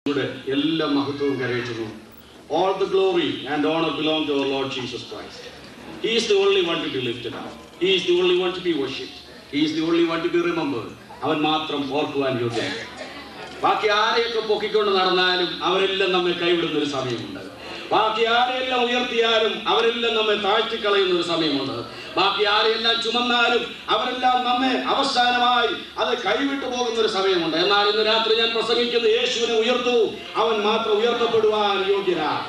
എല്ലാ മഹത്വവും കരയറ്റുന്നു. All the glory and honor belong to our Lord Jesus Christ. He is the only one to be lifted up. He is the only one to be worshipped. He is the only one to be remembered. അവൻ മാത്രം ഓർക്കുവാൻ യോഗ്യൻ. ബാക്കി ആരെയൊക്കെ പൊക്കിക്കൊണ്ട് നടന്നാലും അവരെല്ലാം നമ്മെ കൈവിടുന്ന ഒരു സമയമുണ്ട്. ബാക്കി ആരെയെല്ലാം ഉയർത്തിയാലും അവരെല്ലാം നമ്മെ താഴ്ത്തിക്കളയുന്ന ഒരു സമയമുണ്ട്. ബാക്കി ആരെയെല്ലാം ചുമന്നാലും അവരെല്ലാം നമ്മെ അവസാനമായി അത് കൈവിട്ടു പോകുന്ന ഒരു സമയമുണ്ട്. എന്നാൽ ഇന്ന് രാത്രി ഞാൻ പ്രസംഗിക്കുന്ന യേശുവിനെ ഉയർത്തു, അവൻ മാത്രം ഉയർത്തപ്പെടുവാൻ യോഗ്യനാണ്.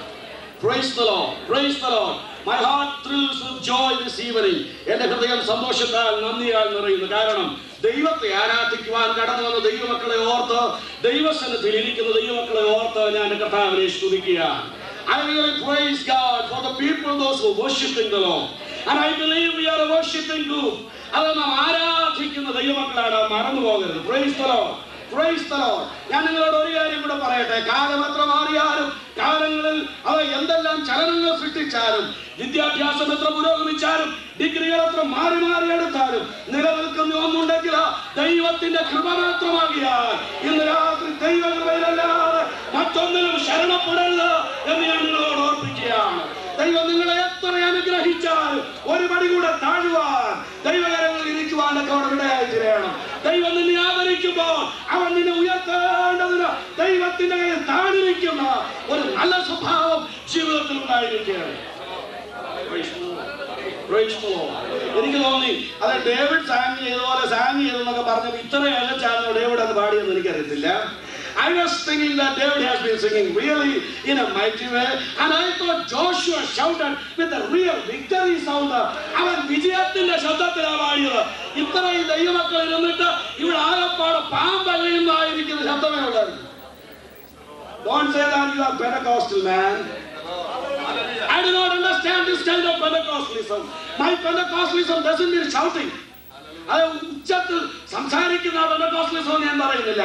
Praise the Lord. Praise the Lord. My heart thrills with joy this evening. എൻ്റെ ഹൃദയം സന്തോഷത്താൽ നന്ദിയാൽ നിറയുന്നു. കാരണം ദൈവത്തെ ആരാധിക്കുവാൻ കടന്നു വന്ന ദൈവമക്കളെ ഓർത്ത്, ദൈവസന്നിധിയിൽ ഇരിക്കുന്ന ദൈവമക്കളെ ഓർത്ത് ഞാൻ കർത്താവിനെ സ്തുതിക്കുകയാണ്. I really praise God for the people, those who worship in the Lord. And I believe we are a worshiping group. അത് നാം ആരാധിക്കുന്ന ദൈവമക്കളാണ്, മറന്നു പോകരുത്. Praise the Lord. Praise the Lord. ഞാൻ നിങ്ങളോട് ഒരു കാര്യം കൂടെ പറയട്ടെ. കാലം എത്ര മാറിയാലും, കാലങ്ങളിൽ അവ എന്തെല്ലാം ചലനങ്ങൾ സൃഷ്ടിച്ചാലും, വിദ്യാഭ്യാസം എത്ര പുരോഗമിച്ചാലും, ഡിഗ്രികൾ എത്ര മാറി മാറി എടുത്താലും, നിലനിൽക്കുന്ന ഒന്നുണ്ടെങ്കിൽ ദൈവത്തിന്റെ കൃപ മാത്രമാകിയാൽ ഇന്ന് രാത്രി ദൈവകൃപയിലല്ലാതെ മറ്റൊന്നിനും ശരണപ്പെടരുത് എന്ന് ഞാൻ നിങ്ങളോട് ഓർപ്പിക്കുകയാണ്. ദൈവം നിങ്ങളെ എത്ര അനുഗ്രഹിച്ചാലും ഒരു പടി കൂടെ താഴുവാൻ, ദൈവകരങ്ങളിൽ ഇരിക്കുവാനൊക്കെ അവിടെ ഇടയായി തീരണം. ദൈവം നിന്നെ ആദരിക്കുമ്പോൾ അവൻ നിന്നെ ഉയർത്തേണ്ടതിന് ദൈവത്തിന്റെ കയ്യിൽ താഴ്ന്നിരിക്കുന്ന ഒരു നല്ല സ്വഭാവം ജീവിതത്തിൽ ഉണ്ടായിരിക്കുകയാണ്. എനിക്ക് തോന്നി അത് ഡേവിഡ് സാങ് ചെയ്തതുപോലെ സാങ് ചെയ്തെന്നൊക്കെ പറഞ്ഞപ്പോൾ ഇത്ര ഏകച്ചാണോ ഡേവിഡ് അത് പാടിയെന്ന് എനിക്കറിയത്തില്ല. I was thinking that David has been singing really in a mighty way, and I thought Joshua shouted with a real victory sound. അവൻ വിജയത്തിന്റെ ശബ്ദത്തിലാണ് പാടിയത്. ഇത്രയും ദൈവമക്കൾ ഇരുന്നിട്ട് ഇവിടെ ആകപ്പാട് പാമ്പകയുന്നതായിരിക്കുന്ന ശബ്ദമേ ഉള്ളായിരുന്നു. Don't say that you are Pentecostal, man. I do not understand this kind of Pentecostalism. My Pentecostalism doesn't mean shouting. അത് ഉച്ചത്തിൽ സംസാരിക്കുന്ന പെന്തക്കോസ്റ്റലിസം ഞാൻ പറയുന്നില്ല.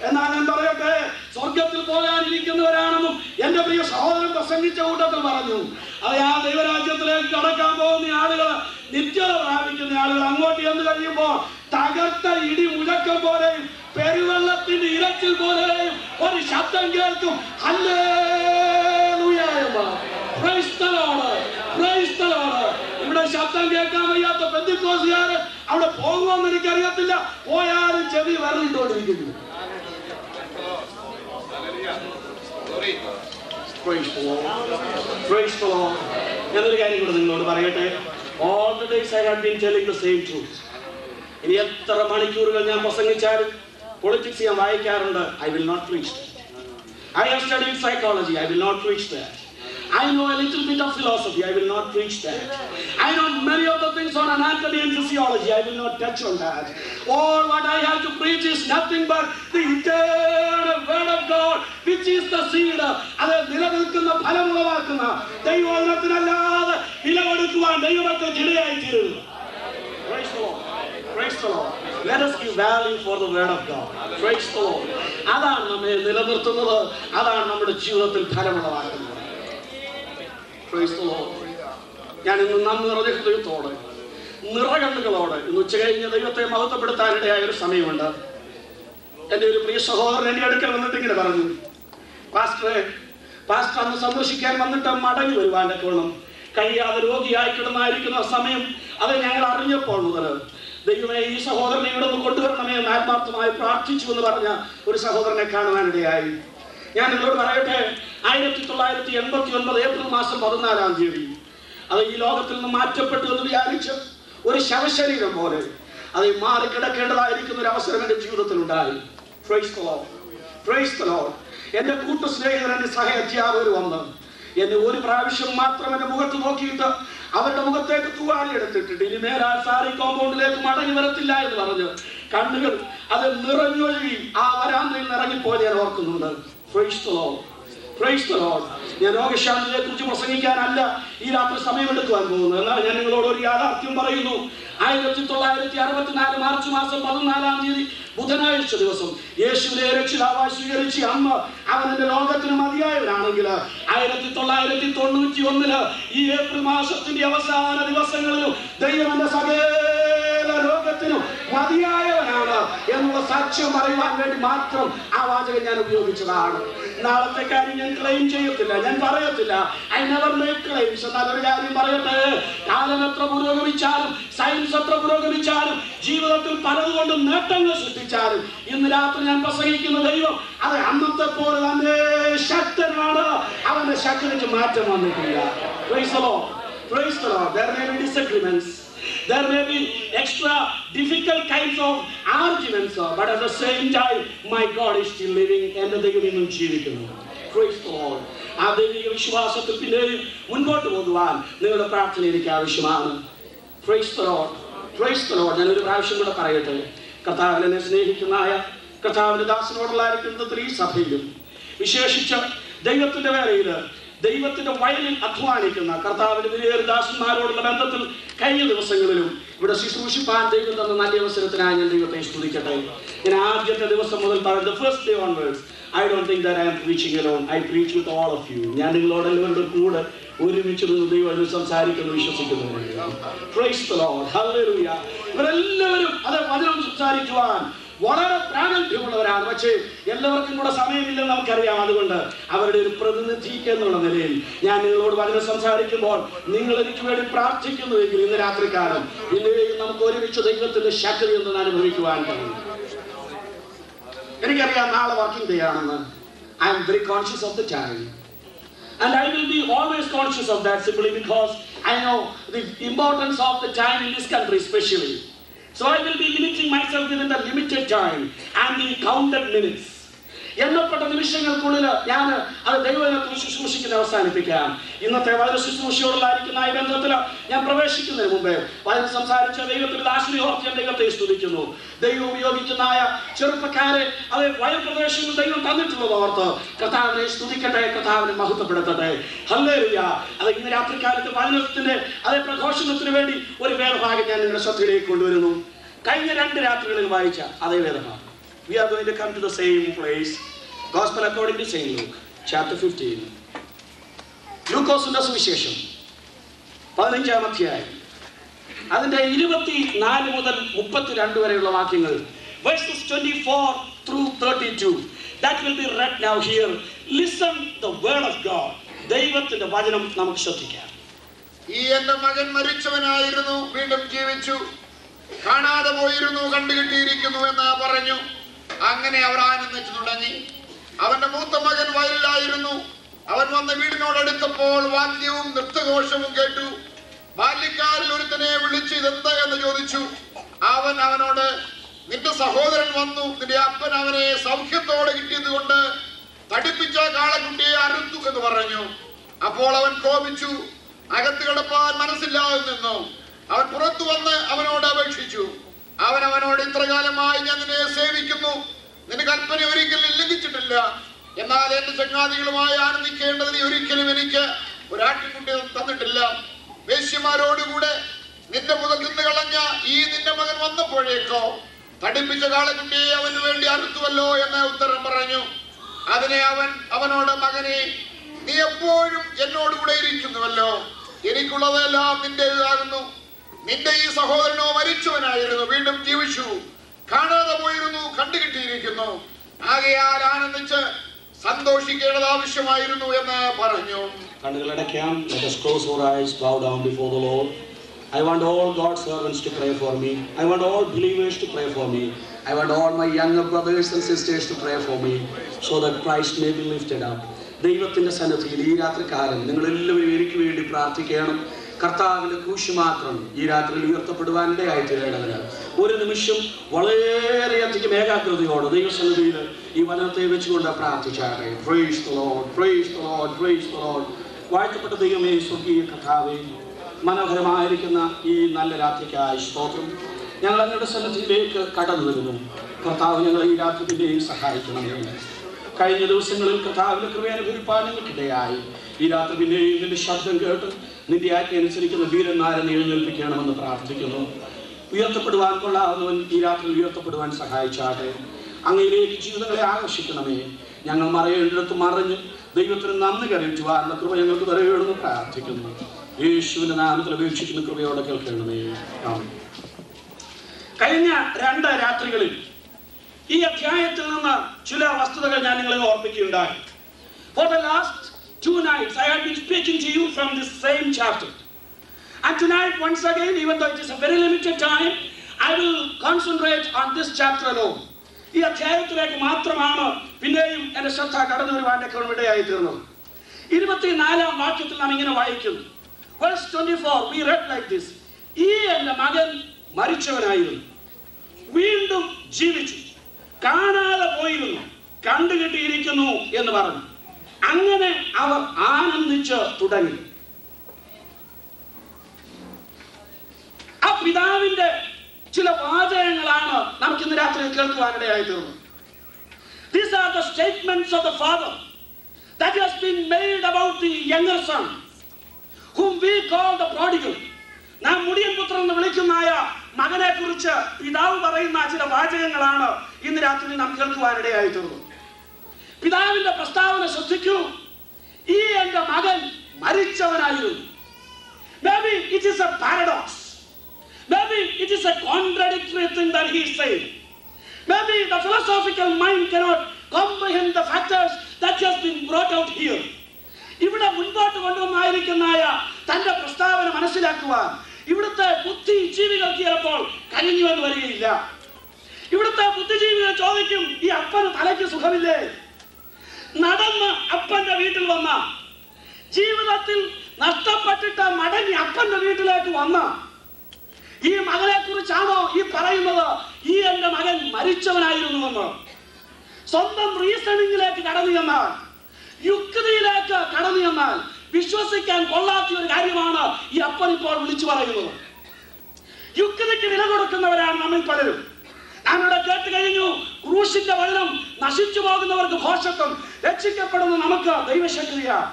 എന്നാൽ ഞാൻ പറയട്ടെ, സ്വർഗത്തിൽ പോകാനിരിക്കുന്നവരാണെന്നും എന്റെ പ്രിയ സഹോദരൻ പ്രസംഗിച്ച കൂട്ടത്തിൽ പറഞ്ഞു. അത് ആ ദൈവരാജ്യത്തിലേക്ക് കടക്കാൻ പോകുന്ന ആളുകൾ, നിത്യത പ്രാപിക്കുന്ന ആളുകൾ അങ്ങോട്ട് ചെന്ന് കഴിയുമ്പോൾ തകർത്ത ഇടി മുഴക്കം പോലെയും പെരുവെള്ളത്തിന്റെ ഇരച്ചിൽ പോലെയും ഒരു ശബ്ദം കേൾക്കും. Hallelujah. Praise the Lord. Praise the Lord. ഇവിടെ ശബ്ദം കേൾക്കാൻ വയ്യാത്ത പെന്തക്കോസ്തുകാര് അവിടെ പോകുമെന്ന് എനിക്കറിയത്തില്ല. പോയാലും ചെവി വരണ്ടോണ്ടിരിക്കുന്നു. എന്നൊരു കാര്യം കൂടെ നിങ്ങളോട് പറയട്ടെ. All the days I have been telling the same truth. ഇനി എത്ര മണിക്കൂറുകൾ ഞാൻ പ്രസംഗിച്ചാലും, പൊളിറ്റിക്സ് ഞാൻ വായിക്കാറുണ്ട്, I will not preach that. I have studied psychology, I will not preach that. I know a little bit of philosophy, I will not preach that. I know many of the things on anatomy and physiology, I will not touch on that. All what I have to preach is nothing but the eternal word of God, which is the seed. അത് നിലനിൽക്കുന്ന ഫലമുളവാക്കുന്ന ദൈവവചനത്തിനല്ലാതെ വിലകൊടുക്കുവാൻ ദൈവമക്കൾക്ക് ഇടയായിത്തീരുന്നു. Praise the Lord. Praise the Lord. Let us give value for the word of God. Praise the Lord. അതാണ് നമ്മെ നിലനിർത്തുന്നത്, അതാണ് നമ്മുടെ ജീവിതത്തിൽ ഫലമുളവാക്കുന്നത്. Praise the Lord. ഞാൻ ഇന്ന് നന്ദി നിറഞ്ഞ ഹൃദയത്തോടെ, നിറകണ്ണുകളോടെ ഇന്ന് ഉച്ച കഴിഞ്ഞ് ദൈവത്തെ മഹത്വപ്പെടുത്താനിടയായ ഒരു സമയമുണ്ട്. എൻ്റെ ഒരു പ്രിയ സഹോദരൻ എൻ്റെ അടുക്കൽ വന്നിട്ട് ഇങ്ങനെ പറഞ്ഞു, പാസ്റ്റർ അന്ന് സന്ദർശിക്കാൻ വന്നിട്ട് മടങ്ങി വരുവാൻ്റെ കോണം കഴിയാതെ രോഗിയായി കിടന്നായിരിക്കുന്ന സമയം അത് ഞങ്ങൾ അറിഞ്ഞപ്പോൾ മുതൽ ദൈവമേ ഈ സഹോദരനെ ഇവിടെ നിന്ന് കൊണ്ടുവരണമേ എന്ന് ആത്മാർത്ഥമായി പ്രാർത്ഥിച്ചു എന്ന് പറഞ്ഞ ഒരു സഹോദരനെ കാണുവാനിടയായി. ഞാൻ നിങ്ങളോട് പറയട്ടെ, 1989 ഏപ്രിൽ മാസം 14-ാം തീയതി അത് ഈ ലോകത്തിൽ നിന്ന് മാറ്റപ്പെട്ടു എന്ന് വിചാരിച്ച് ഒരു ശവശരീരം പോലെ അത് മാറിക്കിടക്കേണ്ടതായിരിക്കുന്ന ഒരു അവസരം എൻ്റെ ജീവിതത്തിൽ ഉണ്ടായി. Praise the Lord. Praise the Lord. എൻ്റെ കൂട്ടു സ്നേഹിതർ, എൻ്റെ സഹ അധ്യാപകർ വന്ന് എന്നെ ഒരു പ്രാവശ്യം മാത്രം എൻ്റെ മുഖത്ത് നോക്കിയിട്ട് അവരുടെ മുഖത്തേക്ക് തൂവാലി എടുത്തിട്ടിട്ട് ഇനി മേലാൽ സാരി കോമ്പൗണ്ടിലേക്ക് മടങ്ങി വരത്തില്ല എന്ന് പറഞ്ഞ് കണ്ണുകൾ അത് നിറഞ്ഞൊഴുകി ആ വരാന്തയിൽ ഇറങ്ങിപ്പോയി ഞാൻ ഓർക്കുന്നുണ്ട്. Praise the Lord. Praise the Lord. ഞാൻ രോഗശാന്തിയെ കുറിച്ച് പ്രസംഗിക്കാനല്ല ഈ രാത്രി സമയമെടുക്കുവാൻ പോകുന്നത്. എന്നാൽ ഞാൻ നിങ്ങളോട് ഒരു യാഥാർത്ഥ്യം പറയുന്നു. 1964 മാർച്ച് മാസം 14-ാം തീയതി ബുധനാഴ്ച ദിവസം യേശുവിനെ രക്ഷിതാവായി സ്വീകരിച്ച് അമ്മ അവന്റെ ലോകത്തിന് മതിയായവരാണെങ്കിൽ 1991 ഈ ഏപ്രിൽ മാസത്തിന്റെ അവസാന ദിവസങ്ങളിലും ദൈവം എന്റെ സകല ലോകത്തിനും മതിയായവനാണ് എന്നുള്ള സാക്ഷ്യം പറയുവാൻ വേണ്ടി മാത്രം ആ വാചകം ഞാൻ ഉപയോഗിച്ചതാണ്. നാളത്തെ കാര്യം ഞാൻ ക്ലെയിം ചെയ്യത്തില്ല, ഞാൻ പറയത്തില്ല. I never make claims. എന്നാൽ ഒരു കാര്യം പറയട്ടെ, കാലം എത്ര പുരോഗമിച്ചാലും, സയൻസ് എത്ര പുരോഗമിച്ചാലും, ജീവിതത്തിൽ പലതുകൊണ്ടും നേട്ടങ്ങൾ സൃഷ്ടിച്ചാലും, ഇന്ന് രാത്രി ഞാൻ പ്രസംഗിക്കുന്ന ദൈവം അത് അന്നത്തെ പോലെ തന്നെ ശക്തനാണ്. അവന്റെ ശക്തിക്ക് മാറ്റം വന്നിട്ടില്ല. Praise the Lord. Praise the Lord. There may be disagreements. There may be extra difficult kinds of arguments, but at the same time, my God is still living. എന്റെ ദൈവം ഇന്നും ജീവിക്കുന്നു. Praise the Lord. ആ ദൈവിക വിശ്വാസത്തിൽ പിന്നെയും മുൻപോട്ട് പോകുവാൻ നിങ്ങളുടെ പ്രാർത്ഥന എനിക്ക് ആവശ്യമാണ്. Praise the Lord. Praise the Lord. ഞാനൊരു പ്രാവശ്യം കൂടെ പറയട്ടെ. കർത്താവിനെ സ്നേഹിക്കുന്നതായ കർത്താവിന്റെ ദാസനോടുള്ളായിരിക്കുന്നത് ഈ സഭയിലും വിശേഷിച്ച് ദൈവത്തിന്റെ വേലയിൽ ദൈവത്തിന്റെ വയലിൽ അധ്വാനിക്കുന്ന കർത്താവിന്റെ വിലയേറിയ ദാസന്മാരോടുള്ള ബന്ധത്തിൽ കഴിഞ്ഞ ദിവസങ്ങളിലും ഇവിടെ ശുശ്രൂഷിപ്പാൻ ദൈവം തന്ന നല്ല അവസരത്തിനായി ഞാൻ ദൈവത്തെ സ്തുതിക്കട്ടെ. ഞാൻ ആദ്യത്തെ ദിവസം മുതൽ പറയുന്നത്, the first day onwards, I don't think that I am preaching alone. I preach with all of you. ഞാൻ നിങ്ങളോടെല്ലാവരുടെ കൂടെ ഒരുമിച്ച് നിന്ന് ദൈവം സംസാരിക്കുന്നു വിശ്വസിക്കുന്നു. Praise the Lord. Hallelujah. ഇവരെല്ലാവരും അത് വചനം സംസാരിക്കുവാൻ വളരെ പ്രാഗൽഭ്യമുള്ളവരാണ്. പക്ഷേ എല്ലാവർക്കും കൂടെ സമയമില്ലെന്ന് നമുക്കറിയാം. അതുകൊണ്ട് അവരുടെ ഒരു പ്രതിനിധി എന്നുള്ള നിലയിൽ ഞാൻ നിങ്ങളോട് വചനം സംസാരിക്കുമ്പോൾ നിങ്ങൾ എനിക്ക് വേണ്ടി പ്രാർത്ഥിക്കുന്നുവെങ്കിൽ ഇന്ന് രാത്രികാലം ഇന്നലെയും നമുക്ക് ഒരുമിച്ച് ദൈവത്തിന്റെ ശക്തി എന്ന് അനുഭവിക്കുവാൻ കഴിയും. എനിക്കറിയാം നാളെ വർക്കിംഗ് ഡേ ആണെന്ന്. I am very conscious of the time. And I will be always conscious of that simply because I know the importance of the time in this country especially. So I will be limiting myself within the limited time and the counted minutes. എണ്ണപ്പെട്ട നിമിഷങ്ങൾക്കുള്ളിൽ ഞാൻ അത് ദൈവത്തിൽ ശുശ്രൂഷിക്കുന്ന അവസാനിപ്പിക്കാം. ഇന്നത്തെ വളരെ ശുശ്രൂഷയോടുള്ളായിരിക്കുന്ന ഈ ബന്ധത്തിൽ ഞാൻ പ്രവേശിക്കുന്നതിന് മുമ്പേ വളരെ സംസാരിച്ച ദൈവത്തിന്റെ ദാസനെ ഓർത്ത് ഞാൻ ദൈവത്തെ സ്തുതിക്കുന്നു. ദൈവം ഉപയോഗിക്കുന്നതായ ചെറുപ്പക്കാരെ അത് വയൽപ്രദേശങ്ങൾ ദൈവം തന്നിട്ടുള്ളത് ഓർത്ത് കർത്താവിനെ സ്തുതിക്കട്ടെ, കർത്താവിനെ മഹത്വപ്പെടുത്തട്ടെ. ഹല്ലേലൂയ. അത് ഇന്ന് രാത്രികാലത്ത് വചനത്തിന്റെ അതേ പ്രഘോഷണത്തിന് വേണ്ടി ഒരു വേദഭാഗം ഞാൻ നിങ്ങളുടെ ശ്രദ്ധയിലേക്ക് കൊണ്ടുവരുന്നു. കഴിഞ്ഞ 2 രാത്രികളിൽ വായിച്ച അതേ വേദഭാഗം. We are going to come to the same place. Gospel according to St. Luke, chapter 15. ലൂക്കോസിന്റെ സുവിശേഷം 15-ാം അധ്യായം അതിന്റെ 24 മുതൽ 32 വരെയുള്ള വാക്യങ്ങൾ, verses 24 through 32. That will be read now here. Listen the word of God. ദൈവത്തിന്റെ വചനം നമുക്ക് ശ്രദ്ധിക്കാം. ഈ എന്റെ മകൻ മരിച്ചവനായിരുന്നു, വീണ്ടും ജീവിച്ചു, കാണാതെ പോയിരുന്നു, കണ്ടുകിട്ടിയിരിക്കുന്നു എന്ന് പറഞ്ഞു. അങ്ങനെ അവർ ആനന്ദിച്ചു തുടങ്ങി. അവന്റെ മൂത്ത മകൻ വയലിലായിരുന്നു. അവൻ വന്ന് വീടിനോടടുത്തപ്പോൾ വാദ്യവും നൃത്തഘോഷവും കേട്ടു. ബാല്യക്കാരിൽ ഒരുത്തനെ വിളിച്ച് ഇതെന്താ എന്ന് ചോദിച്ചു. അവൻ അവനോട്, നിന്റെ സഹോദരൻ വന്നു, നിന്റെ അപ്പൻ അവനെ സൗഖ്യത്തോടെ കിട്ടിയത് കൊണ്ട് തടിപ്പിച്ച കാളക്കുട്ടിയെ അറുത്തു എന്ന് പറഞ്ഞു. അപ്പോൾ അവൻ കോപിച്ചു, അകത്ത് കിടപ്പാൻ മനസ്സില്ലാതെ നിന്നു. അവൻ പുറത്തു വന്ന് അവനോട് അപേക്ഷിച്ചു. അവൻ അവനോട്, ഇത്രകാലമായി ഞാൻ നിന്നെ സേവിക്കുന്നു, നിന്റെ കൽപ്പന ഒരിക്കലും ലംഘിച്ചിട്ടില്ല. എന്നാൽ എന്റെ ചങ്ങാതികളുമായി ആനന്ദിക്കേണ്ടതിന് ഒരിക്കലും എനിക്ക് ഒരാട്ടിൻകുട്ടി തന്നിട്ടില്ല. വേശ്യമാരോടുകൂടെ നിന്റെ മുതൽ നിന്ന് കളഞ്ഞ ഈ നിന്റെ മകൻ വന്നപ്പോഴേക്കോ തടിപ്പിച്ച കാളക്കുട്ടിയെ അവന് വേണ്ടി അറുത്തുവല്ലോ എന്ന് ഉത്തരം പറഞ്ഞു. അതിനെ അവൻ അവനോട്, മകനെ, നീ എപ്പോഴും എന്നോടുകൂടെ ഇരിക്കുന്നുവല്ലോ, എനിക്കുള്ളതെല്ലാം നിന്റേതാകുന്നു. നിന്റെ ഈ സഹോദരനോ മരിച്ചവനായിരുന്നു, വീണ്ടും ജീവിച്ചു, കാണാതെ പോയിരുന്നു, കണ്ടുകിട്ടിയിരിക്കുന്നു. ആകയാൽ ആനന്ദിച്ച് സന്തോഷിക്കേണ്ടത് ആവശ്യമായിരുന്നു എന്ന് പറഞ്ഞു. കണ്ണുകളടയ്ക്കാം. Let us close our eyes, bow down before the Lord. I want all God's servants to pray for me. I want all believers to pray for me. I want all my younger brothers and sisters to pray for me so that Christ may be lifted up. ദൈവത്തിന്റെ സന്നിധിയിൽ ഈ രാത്രികാലം നിങ്ങളെല്ലാവരും എനിക്ക് വേണ്ടി പ്രാർത്ഥിക്കണം. കർത്താവിന്റെ ക്രൂശ് മാത്രം ഈ രാത്രിയിൽ ഉയർത്തപ്പെടുവാൻ ഇടയായി തീരേണ്ടതിന് ഒരു നിമിഷം വളരെയധികം ഏകാഗ്രതയോടെ ദൈവസന്നിധിയിൽ ഈ വചനത്തെ വെച്ചുകൊണ്ട് പ്രാർത്ഥിച്ചാട്ടെ. Praise the Lord, praise the Lord, praise the Lord. വാഴ്ത്തപ്പെട്ട ദൈവമേ, സ്വർഗീയ കർത്താവേ, മനോഹരമായിരിക്കുന്ന ഈ നല്ല രാത്രിക്കായി സ്തോത്രം. ഞങ്ങൾ അങ്ങയുടെ സന്നിധിയിലേക്ക് കടന്നു വരുന്നു. കർത്താവ് ഞങ്ങളെ ഈ രാത്രി പിന്നെയും സഹായിക്കണമേ. കഴിഞ്ഞ ദിവസങ്ങളിൽ കർത്താവിന്റെ കൃപ അനുഭവിപ്പാൻ ഞങ്ങൾക്കിടയായി. ഈ രാത്രി പിന്നെയും നിന്റെ ശബ്ദം കേട്ട് നിന്റെ ആജ്ഞ അനുസരിക്കുന്ന വീരന്മാരെ എഴുന്നേൽപ്പിക്കണമെന്ന് പ്രാർത്ഥിക്കുന്നു. ഉയർത്തപ്പെടുവാൻ കൊള്ളാവുന്നവൻ ഈ രാത്രി ഉയർത്തപ്പെടുവാൻ സഹായിച്ചാട്ടെ. അങ്ങയിലേക്ക് ജീവിതങ്ങളെ ആകർഷിക്കണമേ. ഞങ്ങൾ മറയേണ്ടിടത്ത് മറിഞ്ഞ് ദൈവത്തിന് നന്ദി കരയിച്ചുവാനുള്ള കൃപ ഞങ്ങൾക്ക് തരണമെന്ന് പ്രാർത്ഥിക്കുന്നു. യേശുവിന്റെ നാമത്തിൽ അപേക്ഷിക്കുന്ന കൃപയോടെ കേൾക്കണമേ. കഴിഞ്ഞ 2 രാത്രികളിൽ ഈ അധ്യായത്തിൽ നിന്ന് ചില വസ്തുതകൾ ഞാൻ നിങ്ങളെ ഓർപ്പിക്കുകയുണ്ടായി. For the last 2 nights, I have been speaking to you from this same chapter. And tonight, once again, even though it is a very limited time, I will concentrate on this chapter alone. ഈ അധ്യായത്തിലേക്ക് മാത്രമാണ് പിന്നെയും എന്റെ ശ്രദ്ധ കടന്നു വരുവാനൊക്കെ ഇടയായി തീർന്നത്. 24-ാം വാക്യത്തിൽ നാം ഇങ്ങനെ വായിക്കുന്നു. Verse 24, we read like this. ഈ എന്റെ മകൻ മരിച്ചവനായിരുന്നു, വീണ്ടും ജീവിച്ചു, കാണാതെ പോയിരുന്നു, കണ്ടുകിട്ടിയിരിക്കുന്നു എന്ന് പറഞ്ഞു. അങ്ങനെ അവർ ആനന്ദിച്ച് തുടങ്ങി. ആ പിതാവിന്റെ ചില വാചകങ്ങളാണ് നമുക്ക് ഇന്ന് രാത്രി കേൾക്കുവാനിടയായി തീർന്നത്. These are the statements of the father that has been made about the younger son, whom we call the prodigal. നാം മുടിയൻ പുത്രൻ എന്ന് വിളിക്കുന്നതായ മകനെ കുറിച്ച് പിതാവ് പറയുന്ന ചില വാചകങ്ങളാണ് ഇന്ന് രാത്രി നാം കേൾക്കുവാനിടയായി തീർന്നത്. പിതാവിന്റെ പ്രസ്താവന ശ്രദ്ധിക്കൂ. ഈ എന്റെ മകൻ മരിച്ചവനായിരുന്നു. Maybe it is a paradox. Maybe it is a contradictory thing that he is saying. Maybe the philosophical mind cannot comprehend the factors that has been brought out here. ഇവിടെ മുൻപോട്ട് കൊണ്ടുവന്നായിരിക്കുന്നതായ തന്റെ പ്രസ്താവന മനസ്സിലാക്കുവാൻ ഇവിടുത്തെ ബുദ്ധിജീവികൾക്ക് ചിലപ്പോൾ കഴിഞ്ഞുവെന്ന് വരികയില്ല. ഇവിടുത്തെ ബുദ്ധിജീവികൾ ചോദിക്കും, ഈ അപ്പന് തലയ്ക്ക് സുഖമില്ലേ? നടന്ന് അപ്പന്റെ വീട്ടിൽ വന്ന, ജീവിതത്തിൽ നഷ്ടപ്പെട്ടിട്ട് മടങ്ങി അപ്പന്റെ വീട്ടിലേക്ക് വന്ന ഈ മകനെ കുറിച്ചാണോ ഈ പറയുന്നത്? ഈ എന്റെ മകൻ മരിച്ചവനായിരുന്നുവെന്ന്. സ്വന്തം റീസണിങ്ങിലേക്ക് കടന്നു ചെന്നാൽ, യുക്തിയിലേക്ക് കടന്നു ചെന്നാൽ വിശ്വസിക്കാൻ കൊള്ളാത്ത ഒരു കാര്യമാണ് ഈ അപ്പൻ ഇപ്പോൾ വിളിച്ചു പറയുന്നത്. യുക്തിക്ക് വില കൊടുക്കുന്നവരാണ് നമ്മിൽ പലരും. ഞാനിവിടെ കേട്ട് കഴിഞ്ഞു, ക്രൂശിന്റെ വചനം നശിച്ചു പോകുന്നവർക്ക് ഭോഷത്വം, രക്ഷിക്കപ്പെടുന്ന നമുക്ക് ദൈവശക്തിയാണ്.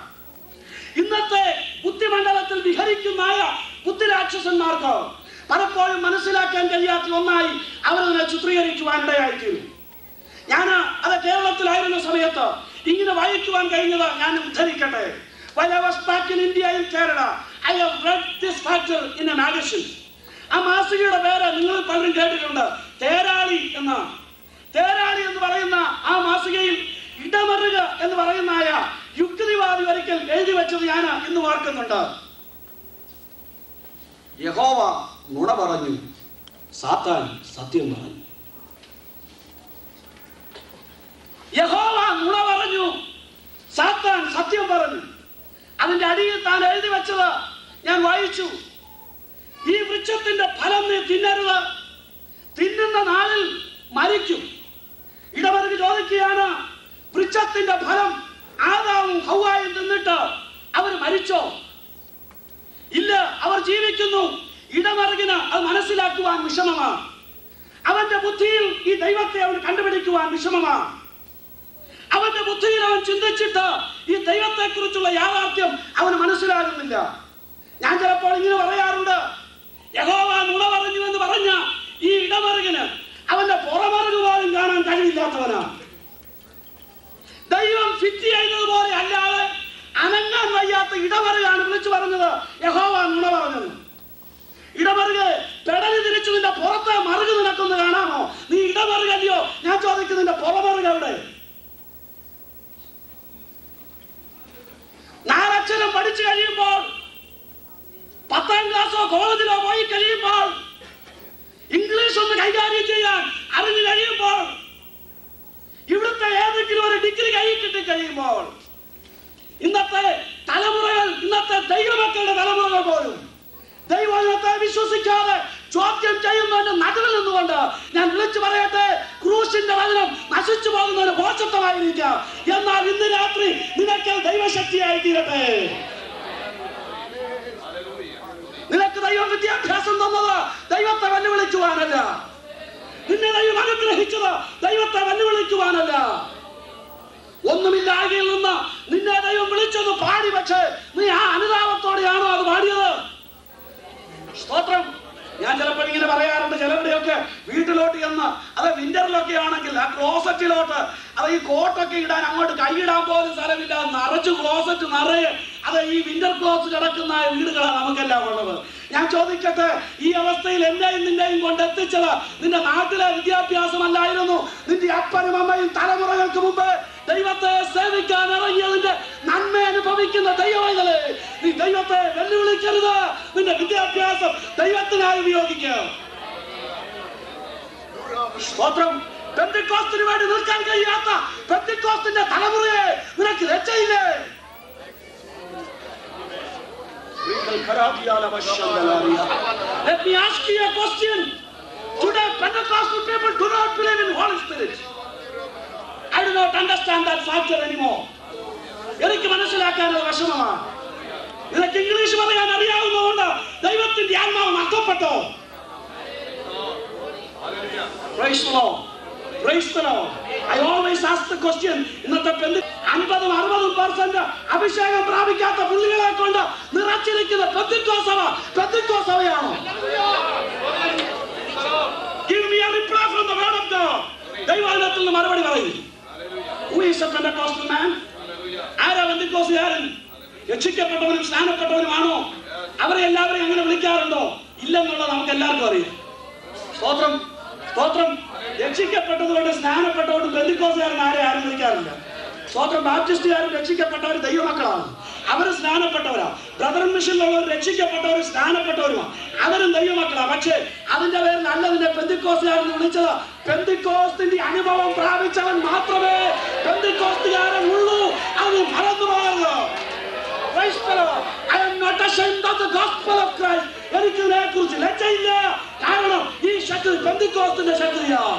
ഇന്നത്തെ ബുദ്ധിമണ്ഡലത്തിൽ വിഹരിക്കുന്നതായ ബുദ്ധിരാക്ഷസന്മാർക്ക് പലപ്പോഴും മനസ്സിലാക്കാൻ കഴിയാത്ത ഒന്നായി അവരതിനെ ചിത്രീകരിക്കുവാനിടയായിത്തീരും. ഞാൻ അത് കേരളത്തിലായിരുന്ന സമയത്ത് ഇങ്ങനെ വായിക്കുവാൻ കഴിഞ്ഞത് ഞാൻ ഉദ്ധരിക്കട്ടെ. While I was back in India in Kerala, I have read this factor in a magazine. ആ മാസികയുടെ പേര് നിങ്ങൾ പലരും കേട്ടിട്ടുണ്ട്, തേരാളി എന്നാണ്. തേരാളി എന്ന് പറയുന്ന ആ മാസികയിൽ ഇടമറുക എന്ന് പറയുന്നതായ യുക്തിവാദി ഒരിക്കൽ എഴുതി വെച്ചത് ഞാൻ ഇന്ന് ഓർക്കുന്നുണ്ട്. യഹോവ നുണ പറഞ്ഞു, സാത്താൻ സത്യം പറഞ്ഞു. യഹോവ നുണ പറഞ്ഞു, സാത്താൻ സത്യം പറഞ്ഞു. അതിന്റെ അടിയിൽ താൻ എഴുതി വെച്ചത് ഞാൻ വായിച്ചു. ഈ വൃക്ഷത്തിന്റെ ഫലം നീ തിന്നരുത്, തിന്നുന്ന നാളിൽ മരിക്കും. ഇടവർക്ക് ചോദിക്കുകയാണ്, വൃക്ഷത്തിന്റെ ഫലം ആദാമും ഹവ്വായും തിന്നിട്ട് അവർ മരിച്ചോ? ഇല്ല, അവർ ജീവിക്കുന്നു. ഇടമറുകിന് അത് മനസ്സിലാക്കുവാൻ വിഷമമാണ്. അവന്റെ ബുദ്ധിയിൽ ഈ ദൈവത്തെ അവൻ കണ്ടുപിടിക്കുവാൻ വിഷമമാണ്. അവന്റെ ബുദ്ധിയിൽ അവൻ ചിന്തിച്ചിട്ട് ഈ ദൈവത്തെ കുറിച്ചുള്ള യാഥാർത്ഥ്യം അവന് മനസ്സിലാകുന്നില്ല. ഞാൻ ചിലപ്പോൾ ഇങ്ങനെ പറയാറുണ്ട്, യഹോവ നുണ പറഞ്ഞു എന്ന് പറഞ്ഞ ഈ ഇടമറുകിന് അവന്റെ പുറമറുക് പോലും കാണാൻ കഴിവില്ലാത്തവനാണ്. ദൈവം ഫിറ്റ് ചെയ്തതുപോലെ അല്ലാതെ അനങ്ങാൻ വയ്യാത്ത ഇടമറുകാണ് വിളിച്ചു പറഞ്ഞത് യഹോവ നുണ പറഞ്ഞത്. ഇടമറുക് പെടലി തിരിച്ചു നിന്റെ പുറത്തെ മറുക് നിനക്കൊന്ന് കാണാമോ? നീ ഇടമറുകല്ലയോ? ഞാൻ ചോദിക്കുന്നതിന്റെ പുറമറുക് എവിടെ? 4 അക്ഷരം പഠിച്ചു കഴിയുമ്പോൾ, 10ാം ക്ലാസ്സോ കോളേജിലോ പോയി കഴിയുമ്പോൾ, ഇംഗ്ലീഷ് ഒന്ന് കൈകാര്യം ചെയ്യാൻ അറിഞ്ഞു കഴിയുമ്പോൾ, ഇവിടുത്തെ ഏതെങ്കിലും ഒരു ഡിഗ്രി കൈ കിട്ടി കഴിയുമ്പോൾ, ഇന്നത്തെ തലമുറകൾ, ഇന്നത്തെ ദൈവമക്കളുടെ തലമുറകൾ പോലും ദൈവത്തെ വിശ്വസിക്കാതെ ചോദ്യം ചെയ്യുന്നതിന്റെ നടുവിൽ നിന്നുകൊണ്ട് ഞാൻ വിളിച്ചു പറയട്ടെ, ക്രൂശിന്റെ വചനം നശിച്ചു പോകുന്നതിന് ഭോഷത്വമായിരിക്കാം. എന്നാൽ ഇന്ന് രാത്രി നിനക്ക് ദൈവശക്തിയായി തീരട്ടെ. നിനക്ക് ദൈവം വിദ്യാഭ്യാസം തന്നത് ദൈവത്തെ വെല്ലുവിളിക്കുവാനല്ല. നിന്നെ ദൈവം അനുഗ്രഹിച്ചത് ദൈവത്തെ വെല്ലുവിളിക്കുവാനല്ല. ഒന്നുമില്ലായ്മയിൽ നിന്ന് നിന്നെ ദൈവം വിളിച്ചത് പാടി. പക്ഷേ നീ ആ അനുതാപത്തോടെയാണോ അത് പാടിയത്? സ്തോത്രം. ഞാൻ ചിലപ്പോൾ ഇങ്ങനെ പറയാറുണ്ട്, ചിലരുടെയൊക്കെ വീട്ടിലോട്ട് ചെന്ന്, അത് വിന്ററിലൊക്കെ ആണെങ്കിൽ ആ ക്ലോസറ്റിലോട്ട്, അത് ഈ കോട്ടൊക്കെ ഇടാൻ അങ്ങോട്ട് കൈയിടാൻ പോലും സ്ഥലമില്ല, നിറച്ച് ക്ലോസറ്റ് നിറയെ, അത് ഈ വിന്റർ ക്ലോത്ത് കിടക്കുന്ന വീടുകളാണ് നമുക്കെല്ലാം ഉള്ളത്. ഞാൻ ചോദിക്കട്ടെ, ഈ അവസ്ഥയിൽ എന്നെയും നിന്നെയും കൊണ്ട് എത്തിച്ചത് നിന്റെ നാട്ടിലെ വിദ്യാഭ്യാസമല്ലായിരുന്നു. നിന്റെ അപ്പനും അമ്മയും തലമുറകൾക്ക് മുമ്പ് ദൈവത്തെ സേവിക്കാൻ ഇറങ്ങിയതിന്റെ ശ്രമിക്കുന്ന ദൈവമൈതലേ, നീ ദൈവത്തെ വെല്ലുവിളിക്കരുത്. നിന്റെ വിദ്യാഭ്യാസം ദൈവത്തിനായി ഉപയോഗിക്കുക. സ്തോത്രം. പെന്തക്കോസ്തിന് വേണ്ടി നിൽക്കാൻ കഴിയാത്ത പെന്തക്കോസ്തിന്റെ തലമുറയെ നിനക്ക് രക്ഷയില്ലേ? Let me ask you a question. Today Pentecostal people do not believe in Holy Spirit. I do not understand that factor anymore. എനിക്ക് മനസ്സിലാക്കാനുള്ള വിഷമമാണ്. നിനക്ക് ഇംഗ്ലീഷ് പറയാൻ അറിയാവുന്നതുകൊണ്ട് ദൈവത്തിന്റെ ആത്മാവ് നഷ്ടപ്പെട്ടോ? Praise the Lord. Praise the Lord. I always ask the question. ഇന്നത്തെ 50-60% അഭിഷേകം പ്രാപിക്കാത്ത പുള്ളികളെ കൊണ്ട് നിറച്ചിരിക്കുന്ന പെന്തക്കോസ്തവയാണോ? Give me a reply from the word of God. ദൈവവചനത്തിൽ നിന്ന് മറുപടി പറയൂ. Who is a Pentecostal man? ആരാ പെന്തക്കോസ്തുകാരൻ? രക്ഷിക്കപ്പെട്ടവനും സ്നാനപ്പെട്ടവനുമാണോ? അവരെ എല്ലാവരെയും അങ്ങനെ വിളിക്കാറുണ്ടോ? ഇല്ലെന്നുള്ളത് നമുക്ക് എല്ലാവർക്കും അറിയാം. സ്തോത്രം. സ്തോത്രം. രക്ഷിക്കപ്പെട്ടതുകൊണ്ട് സ്നാനപ്പെട്ടവരും പെന്തക്കോസ്തുകാരൻ ആരും വിളിക്കാറില്ല. സ്തോത്രം. ബാപ്റ്റിസ്റ്റുകാരും രക്ഷിക്കപ്പെട്ടവർ ദൈവമക്കളാണ്, അവർ സ്നാനപ്പെട്ടവരാ. ബ്രദർ മിഷനിലുള്ളവർ രക്ഷിക്കപ്പെട്ടവർ സ്നാനപ്പെട്ടവരുമാണ്, അവരും ദൈവമക്കളാണ്. പക്ഷേ അതിന്റെ പേരിൽ അല്ലതിന്റെ പെന്തക്കോസ്തുകാരെന്ന് വിളിച്ചത്. പെന്തക്കോസ്തിന്റെ അനുഭവം പ്രാപിച്ചവൻ മാത്രമേ പെന്തക്കോസ്തുകാരൻ ഉള്ളൂ. അത് മറന്നു പോകരുത്. I am not ashamed of the gospel of Christ. എനിക്ക് ഇതിനെ കുറിച്ച് ലജ്ജയില്ല. കാരണം ഈ ശക്തി പെന്തക്കോസ്തിന്റെ ശക്തിയാണ്.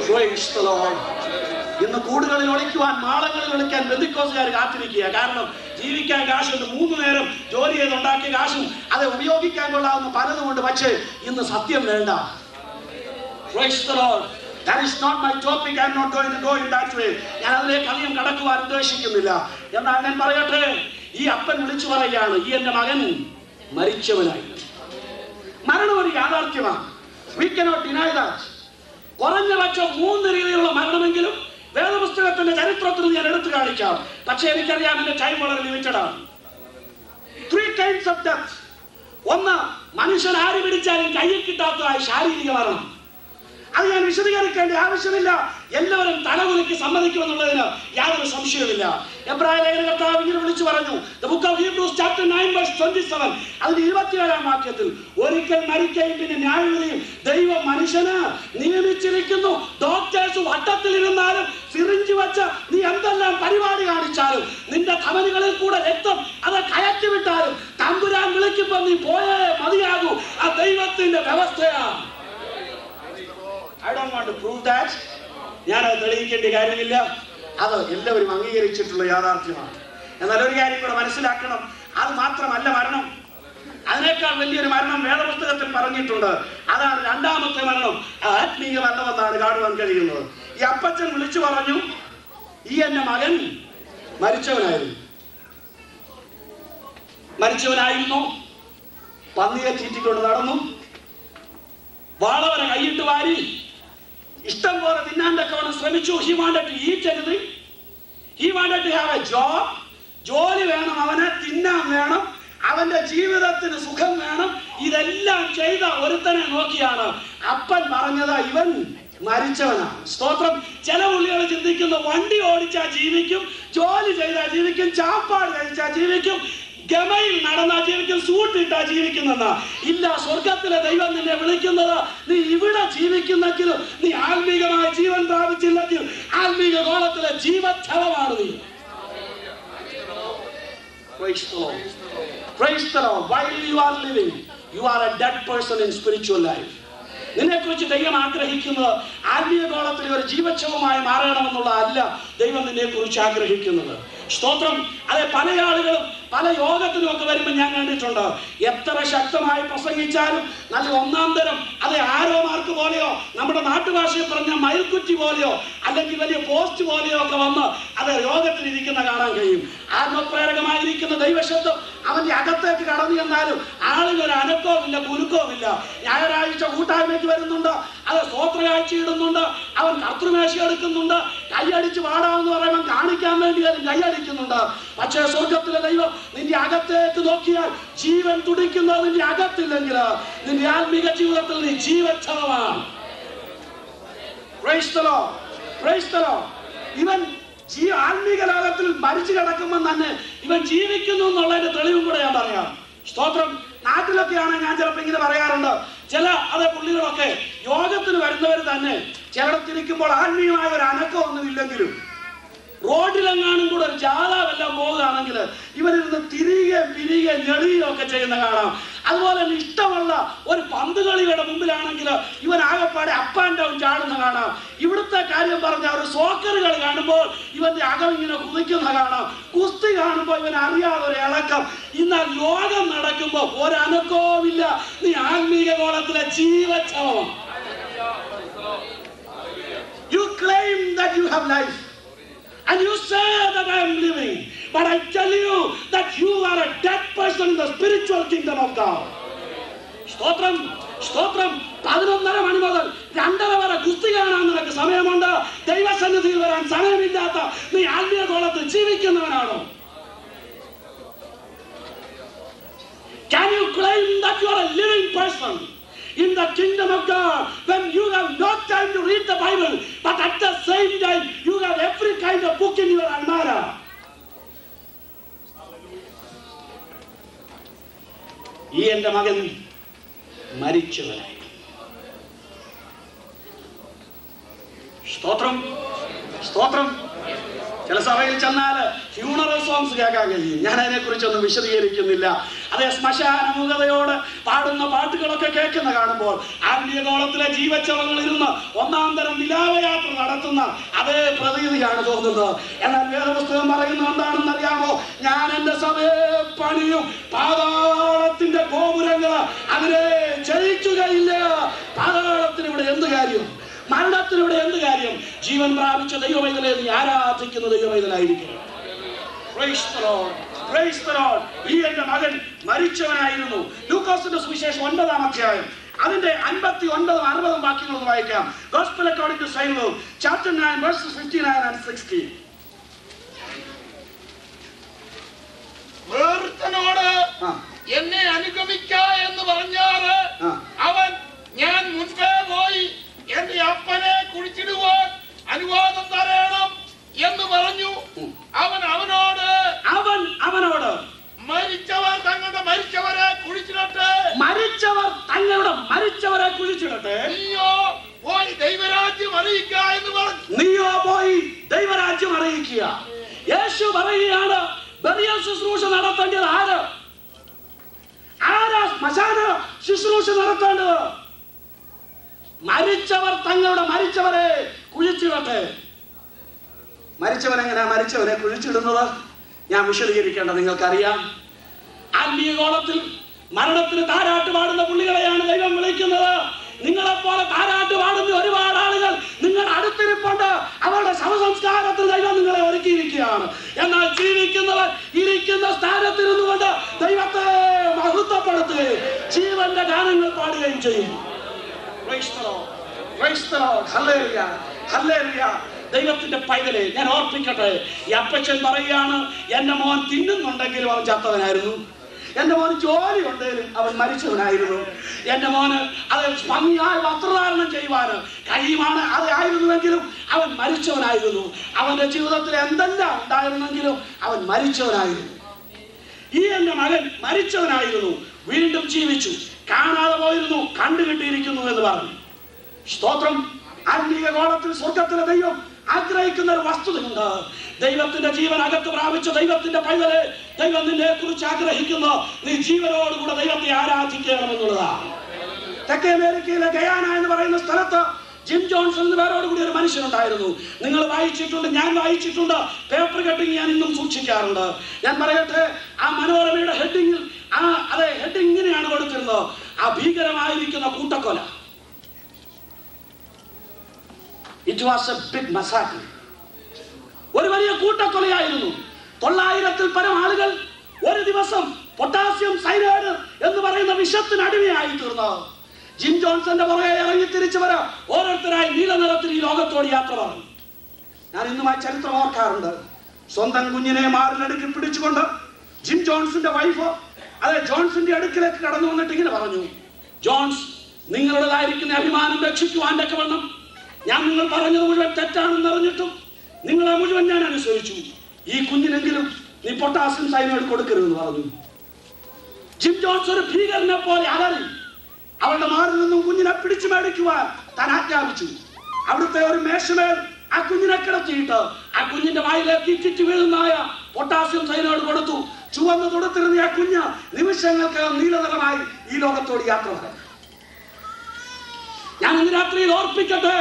Praise the Lord. ഇന്ന് കൂടുകളിൽ ഒളിക്കുവാൻ, മാളങ്ങളിൽ ഒളിക്കാൻ പെന്തക്കോസ്തുകാർ കാത്തിരിക്കുക. കാരണം ജീവിക്കാൻ കാശുണ്ട്, 3 നേരം ജോലി ചെയ്തുണ്ടാക്കിയ കാശും അത് ഉപയോഗിക്കാൻ കൊള്ളാവുന്ന പലതുമുണ്ട്. പക്ഷേ ഇന്ന് സത്യം വേണ്ട. Praise the Lord. That is not my topic. I am not going to go in that way. ഞാൻ അതിലേക്ക് അധികം കടക്കുവാൻ ഉദ്ദേശിക്കുന്നില്ല. എന്നാൽ ഞാൻ പറയട്ടെ, ഈ അപ്പൻ വിളിച്ചു പറയുകയാണ്, ഈ എന്റെ മകൻ മരിച്ചവനായി. മരണം ഒരു യാഥാർത്ഥ്യമാണ്. We cannot deny that. കുറഞ്ഞ പക്ഷം 3 രീതിയിലുള്ള മരണമെങ്കിലും വേദപുസ്തകത്തിന്റെ ചരിത്രത്തിൽ ഞാൻ എടുത്തു കാണിക്കാം. പക്ഷേ എനിക്കറിയാം എന്റെ ടൈം വളരെ ലിമിറ്റഡ് ആണ്. 3 kinds of death. ഒന്ന്, മനുഷ്യൻ ആര് പിടിച്ചാലും കയ്യിൽ കിട്ടാത്തതായ ശാരീരിക മരണം. അത് ഞാൻ വിശദീകരിക്കേണ്ട ആവശ്യമില്ല. എല്ലാവരും തലകുലുക്കി സമ്മതിക്കുമെന്നുള്ളതിന് യാതൊരു സംശയവുമില്ല. എബ്രായ ലേഖന കർത്താവ് ഇങ്ങനെ വിളിച്ചു പറഞ്ഞു. The book of Hebrews chapter 9 verse 27, അതിന്റെ 27-ാം വാക്യത്തിൽ, ഒരിക്കൽ മരിക്കുകയും പിന്നെ ന്യായവിധിയും ദൈവം മനുഷ്യന് നിയമിച്ചിരിക്കുന്നു. ഡോക്ടേഴ്സ് വട്ടത്തിലിരുന്നാലും സിറിഞ്ച് വെച്ച് നീ എന്തെല്ലാം പരിപാടി കാണിച്ചാലും നിന്റെ ധമനികളിൽ കൂടെ രക്തം അത് കയറ്റി വിട്ടാലും തമ്പുരാൻ വിളിക്കുമ്പോൾ നീ പോയേ മതിയാകൂ. ആ ദൈവത്തിന്റെ വ്യവസ്ഥയാണ്. I don't want to prove that. ഞാനത് തെളിയിക്കേണ്ട കാര്യമില്ല. അത് എല്ലാവരും അംഗീകരിച്ചിട്ടുള്ള യാഥാർത്ഥ്യമാണ്. എന്നാൽ ഒരു കാര്യം കൂടെ മനസ്സിലാക്കണം. അത് മാത്രമല്ല മരണം. അതിനേക്കാൾ വലിയൊരു മരണം വേദപുസ്തകത്തിൽ പറഞ്ഞിട്ടുണ്ട്. അതാണ് 2ാമത്തെ മരണം, ആത്മീയ മരണമെന്നാണ് കാണുവാൻ കഴിയുന്നത്. ഈ അപ്പച്ചൻ വിളിച്ചു പറഞ്ഞു, ഈ എന്റെ മകൻ മരിച്ചവനായിരുന്നു. പന്നിയെ ചീറ്റിക്കൊണ്ട് നടന്നു, വാളവരെ കൈയിട്ട് വാരി ഇഷ്ടം പോലെ തിന്നാൻ തക്കവണ്ണം ശ്രമിച്ചു. He wanted to eat anything. He wanted to have a job. ജോലി വേണം, അവന് തിന്നാൻ വേണം, അവന്റെ ജീവിതത്തിന് സുഖം വേണം. ഇതെല്ലാം ചെയ്ത ഒരുത്തനെ നോക്കിയാണ് അപ്പൻ പറഞ്ഞത് ഇവൻ മരിച്ചവനാണ്. സ്തോത്രം. ചില പുള്ളികൾ ചിന്തിക്കുന്നു, വണ്ടി ഓടിച്ചാ ജീവിക്കും, ജോലി ചെയ്താ ജീവിക്കും, ചാപ്പാട് കഴിച്ചാ ജീവിക്കും, ഗമയിൽ നടന്നാ ജീവിക്കും, സൂട്ടിട്ടാ ജീവിക്കുന്നെന്നാ. ഇല്ല, സ്വർഗത്തിലെ ദൈവം നിന്നെ വിളിക്കുന്നത് നീ ഇവിടെ ജീവിക്കുന്നെങ്കിലും നീ ആത്മീകമായ ജീവൻ പ്രാപിച്ചില്ലെങ്കിൽ ആത്മീക ഗോളത്തിലെ ജീവച്ഛവമാണ് നീ. Praise the Lord. Praise the Lord. While you are living, you are a dead person in spiritual life. നിന്നെക്കുറിച്ച് ദൈവം ആഗ്രഹിക്കുന്നത് ആത്മീയ ഗോളത്തിൽ ഒരു ജീവച്ഛവമായി മാറണമെന്നുള്ള അല്ല ദൈവം നിന്നെക്കുറിച്ച് ആഗ്രഹിക്കുന്നത്. സ്തോത്രം. അതെ, പല ആളുകളും പല യോഗത്തിലും ഒക്കെ വരുമ്പോൾ ഞാൻ കണ്ടിട്ടുണ്ട്, എത്ര ശക്തമായി പ്രസംഗിച്ചാലും നല്ല 1-ാം തരം അതെ ആരോ മാർക്ക് പോലെയോ നമ്മുടെ നാട്ടുഭാഷയിൽ പറഞ്ഞ മയിൽക്കുറ്റി പോലെയോ അല്ലെങ്കിൽ വലിയ പോസ്റ്റ് പോലെയോ ഒക്കെ വന്ന് അത് യോഗത്തിൽ ഇരിക്കുന്ന കാണാൻ കഴിയും. ആത്മപ്രേരകമായിരിക്കുന്ന ദൈവശബ്ദം അവന്റെ അകത്തേക്ക് കടന്നു ചെന്നാലും ആളിനൊരു അനക്കവുമില്ല, കുലുക്കവുമില്ല. ഞായറാഴ്ച കൂട്ടായ്മയ്ക്ക് വരുന്നുണ്ട്, അത് സ്തോത്രകാഴ്ച ഇടുന്നുണ്ട്, അവൻ കർത്തൃമേശ എടുക്കുന്നുണ്ട്, കൈയടിച്ച് പാടാമെന്ന് പറയുമ്പോൾ കാണിക്കാൻ വേണ്ടി കൈയടിക്കുന്നുണ്ട്. പക്ഷേ സ്വർഗത്തിലെ ദൈവം നിന്റെ അകത്തേക്ക് നോക്കിയാൽ ജീവൻ തുടിക്കുന്നത് നിന്റെ അകത്തില്ലെങ്കിൽ നിന്റെ ആത്മീക ജീവിതത്തിൽ നീ ജീവച്ഛവമാണ്. Praise the Lord. Praise the Lord. ഇവൻ ആത്മീക ലോകത്തിൽ മരിച്ചു കിടക്കുമ്പോൾ തന്നെ ഇവൻ ജീവിക്കുന്നു എന്നുള്ളതിന്റെ തെളിവും കൂടെ ഞാൻ പറയാം. സ്തോത്രം. നാട്ടിലൊക്കെയാണ് ഞാൻ ചിലപ്പോൾ ഇങ്ങനെ പറയാറുണ്ട്, ചില അതേ പുള്ളികളൊക്കെ യോഗത്തിന് വരുന്നവർ തന്നെ ചിലടത്തിരിക്കുമ്പോൾ ആത്മീയമായ ഒരു അനക്കമൊന്നും ഇല്ലെങ്കിലും റോഡിലെങ്ങാനും കൂടെ ഒരു ജാഥവെല്ലാം പോകുകയാണെങ്കിൽ ഇവരിരുന്ന് തിരികെയും പിരികെയും ഞെളിയുകയും ഒക്കെ ചെയ്യുന്ന കാണാം. അതുപോലെ തന്നെ ഇഷ്ടമുള്ള ഒരു പന്ത് കളിയുടെ മുമ്പിലാണെങ്കിൽ ഇവൻ ആകെപ്പാടെ അപ്പ് ആൻഡ് ഡൗൺ ചാടുന്ന കാണാം. ഇവിടുത്തെ കാര്യം പറഞ്ഞ ഒരു സോക്കർ കളി കാണുമ്പോൾ ഇവന്റെ അകം ഇങ്ങനെ കുതിക്കുന്ന കാണാം. കുസ്തി കാണുമ്പോൾ ഇവൻ അറിയാതെ ഒരു ഇളക്കം. എന്നാൽ യോഗം നടക്കുമ്പോൾ ഒരനക്കവുമില്ല. നീ ആത്മീക കോളത്തിലെ ജീവച്ഛവം. You claim that you have life. And you say that I am living, but I tell you that you are a dead person in the spiritual kingdom of God. സ്തോത്രം, സ്തോത്രം. 11:30 മണി മുതൽ 2:30 വരെ കുസ്തി കാണാൻ നിനക്ക് സമയമുണ്ട്. ദൈവസന്നിധിയിൽ വരാൻ സമയമില്ലാത്ത നീ ആത്മീയ കോളത്തിൽ ജീവിക്കുന്നവനാണോ? Can you claim that you are a living person in the kingdom of God when you have no time to read the Bible, but at the same time you have every kind of book in your almara? ഈ എന്റെ മകൻ മരിച്ചവനായി. സ്തോത്രം, സ്തോത്രം. ചില സഭയിൽ ചെന്നാൽ funeral songs കേൾക്കാൻ കഴിയും. ഞാൻ അതിനെക്കുറിച്ചൊന്നും വിശദീകരിക്കുന്നില്ല. അതേ ശ്മശാനമുഖതയോട് പാടുന്ന പാട്ടുകളൊക്കെ കേൾക്കുന്ന കാണുമ്പോൾ ആത്മീയഗോളത്തിലെ ജീവച്ചവങ്ങൾ ഇരുന്ന് ഒന്നാം തരം വിലാപയാത്ര നടത്തുന്ന അതേ പ്രതീതിയാണ് തോന്നുന്നത്. എന്നാൽ വേദപുസ്തകം പറയുന്നത് എന്താണെന്ന് അറിയാമോ? ഞാൻ എന്റെ സഭയെ പണിയും, പാതാളത്തിന്റെ ഗോപുരങ്ങൾ അതിനെ ജയിക്കുകയില്ല. പാതാളത്തിന് ഇവിടെ എന്ത് കാര്യം? മരണത്തിലൂടെ എന്ത് കാര്യം? ജീവൻ പ്രാപിച്ച ദൈവമൈതലെ നീ ആരാധിക്കുന്ന ദൈവമൈതലായിരിക്കണം. Praise the Lord, praise the Lord. ഈ എന്റെ മകൻ മരിച്ചവനായിരുന്നു. ലൂക്കോസിന്റെ സുവിശേഷം 9-ാം അധ്യായം അതിന്റെ 59 60 വാക്യങ്ങൾ വായിക്കാം. Gospel according to St. Luke, chapter 9 verses 59 and 60. വേർത്തനോട് എന്നെ അനുഗമിക്ക എന്ന് പറഞ്ഞാൽ അവൻ ഞാൻ മുൻപേ പോയി എന്റെ അപ്പനെ കുഴിച്ചിടുവാൻ അനുവാദം തരണം എന്ന് പറഞ്ഞു. അവനോട് മരിച്ചവർ തങ്ങളുടെ മരിച്ചവരെ കുഴിച്ചിടട്ടെ, നീയോ പോയി ദൈവരാജ്യം അറിയിക്കുക എന്ന് പറഞ്ഞു. യേശു പറയുകയാണ്, ബലിയൽ ശുശ്രൂഷ നടത്തേണ്ടത് ആരാ ശ്മശാന ശുശ്രൂഷ നടത്തേണ്ടത്? മരിച്ചവർ തങ്ങളുടെ മരിച്ചവരെ കുഴിച്ചിടട്ടെ. മരിച്ചവനെങ്ങനെയാ മരിച്ചവരെ കുഴിച്ചിടുന്നത്? ഞാൻ വിശദീകരിക്കേണ്ട നിങ്ങൾക്കറിയാം. ആത്മീയഗോളത്തിൽ മരണത്തിന് താരാട്ട് പാടുന്ന പുള്ളികളെയാണ് ദൈവം വിളിക്കുന്നത്. നിങ്ങളെപ്പോലെ താരാട്ട് പാടുന്ന ഒരുപാട് ആളുകൾ നിങ്ങളുടെ അടുത്തിരിപ്പുണ്ട്. അവരുടെ ശവസംസ്കാരത്തിൽ ദൈവം നിങ്ങളെ ഒരുക്കിയിരിക്കുകയാണ്. എന്നാൽ ജീവിക്കുന്നവർ ഇരിക്കുന്ന സ്ഥാനത്തിരുന്നുകൊണ്ട് ദൈവത്തെ മഹത്വപ്പെടുത്തുകയും ജീവന്റെ ഗാനങ്ങൾ പാടുകയും ചെയ്യുന്നു. Praise the Lord, praise the Lord, hallelujah, hallelujah. ദൈവത്തിന്റെ പൈതലെ ഞാൻ ഓർപ്പിക്കട്ടെ, ഈ അപ്പച്ചൻ പറയുകയാണ്, എന്റെ മോൻ തിന്നുന്നുണ്ടെങ്കിലും അവൻ ചത്തവനായിരുന്നു, എന്റെ മോന് ജോലി ഉണ്ടെങ്കിലും അവൻ മരിച്ചവനായിരുന്നു, എന്റെ മോന് അത് ഭംഗിയായി വസ്ത്രധാരണം ചെയ്യുവാന് കഴിയുമാണ് അത് ആയിരുന്നുവെങ്കിലും അവൻ മരിച്ചവനായിരുന്നു. അവന്റെ ജീവിതത്തിൽ എന്തെല്ലാം ഉണ്ടായിരുന്നെങ്കിലും അവൻ മരിച്ചവനായിരുന്നു. ഈ എന്റെ മകൻ മരിച്ചവനായിരുന്നു, വീണ്ടും ജീവിച്ചു, കാണാതെ പോയിരുന്നു, കണ്ടുകിട്ടിയിരിക്കുന്നു എന്ന് പറഞ്ഞു. സ്തോത്രം. ആത്മീയ ഗോളത്തിൽ സ്വർഗത്തിലെ ദൈവം ആഗ്രഹിക്കുന്ന ഒരു വസ്തുതയുണ്ട്. ദൈവത്തിന്റെ ജീവൻ അകത്ത് പ്രാപിച്ച ദൈവത്തിന്റെ പൈതലെ, ദൈവം നിന്നെ കുറിച്ച് ആഗ്രഹിക്കുന്നു നീ ജീവനോടുകൂടെ ദൈവത്തെ ആരാധിക്കണമെന്നുള്ളതാണ്. തെക്കേ അമേരിക്കയിലെ ഗയാന എന്ന് പറയുന്ന സ്ഥലത്ത് ജിം ജോൺസൺ എന്ന പേരോടുകൂടി ഒരു മനുഷ്യനുണ്ടായിരുന്നു. നിങ്ങൾ വായിച്ചിട്ടുണ്ട്, ഞാൻ വായിച്ചിട്ടുണ്ട്. പേപ്പർ കട്ടിങ് ഞാൻ ഇന്നും സൂക്ഷിക്കാറുണ്ട്. ഞാൻ പറയട്ടെ, ആ മനോരമയുടെ ഹെഡിങ്ങിൽ അതെ ഹെഡിങ് ഇങ്ങനെയാണ് കൊടുത്തിരുന്നത്, ആ ഭീകരമായിരിക്കുന്ന കൂട്ടക്കൊല. It was a big massacre. ഒരു വലിയ കൂട്ടക്കൊലയായിരുന്നു. 900-ൽ പരം ആളുകൾ ഒരു ദിവസം പൊട്ടാസ്യം സൈനൈഡ് എന്ന് പറയുന്ന വിഷത്തിന് അടിമയായി തീർന്നു. ജിം ജോൺസന്റെ പുറകെ ഇറങ്ങി തിരിച്ചവര് ഓരോരുത്തരായി നീലനിറത്തിൽ ഈ ലോകത്തോട് യാത്ര പറഞ്ഞു. ഞാൻ ഇന്നും ആ ചരിത്രം ഓർക്കാറുണ്ട്. സ്വന്തം കുഞ്ഞിനെ മാറിനടുക്കി പിടിച്ചുകൊണ്ട് ജിം ജോൺസന്റെ വൈഫ് അതെ ജോൺസന്റെ അടുക്കിലേക്ക് കടന്നു വന്നിട്ട് ഇങ്ങനെ പറഞ്ഞു, ജോൺസ്, നിങ്ങളുടേതായിരിക്കുന്ന അഭിമാനം രക്ഷിക്കുവാൻ തക്കവണ്ണം ഞാൻ നിങ്ങൾ പറഞ്ഞത് മുഴുവൻ തെറ്റാണെന്ന് അറിഞ്ഞിട്ടും നിങ്ങളെ മുഴുവൻ ഞാൻ അനുസരിച്ചു. ഈ കുഞ്ഞിനെങ്കിലും നീ പൊട്ടാസ്യം സയനൈഡ് കൊടുക്കരുതെന്ന് പറഞ്ഞു. ജിം ജോൺസ് ഒരു ഭീകരനെ പോലെ അലറി അവളുടെ മാറിൽ നിന്നും കുഞ്ഞിനെ പിടിച്ചു മേടിക്കുവാൻ താൻ ആജ്ഞാപിച്ചു. അവിടുത്തെ ഒരു മേശമേൽ ആ കുഞ്ഞിനെ കിടത്തിയിട്ട് ആ കുഞ്ഞിന്റെ വായിലേക്ക് ഇറ്റിറ്റ് വീഴുന്നായ പൊട്ടാസ്യം സയനൈഡ് കൊടുത്തു. ചുവന്ന് തൊടുത്തിരുന്ന ആ കുഞ്ഞ് നിമിഷങ്ങൾക്ക് നീലനിറമായി ഈ ലോകത്തോട് യാത്ര പറഞ്ഞു. ഞാൻ ഇന്ന് രാത്രിയിൽ ഓർപ്പിക്കട്ടെ,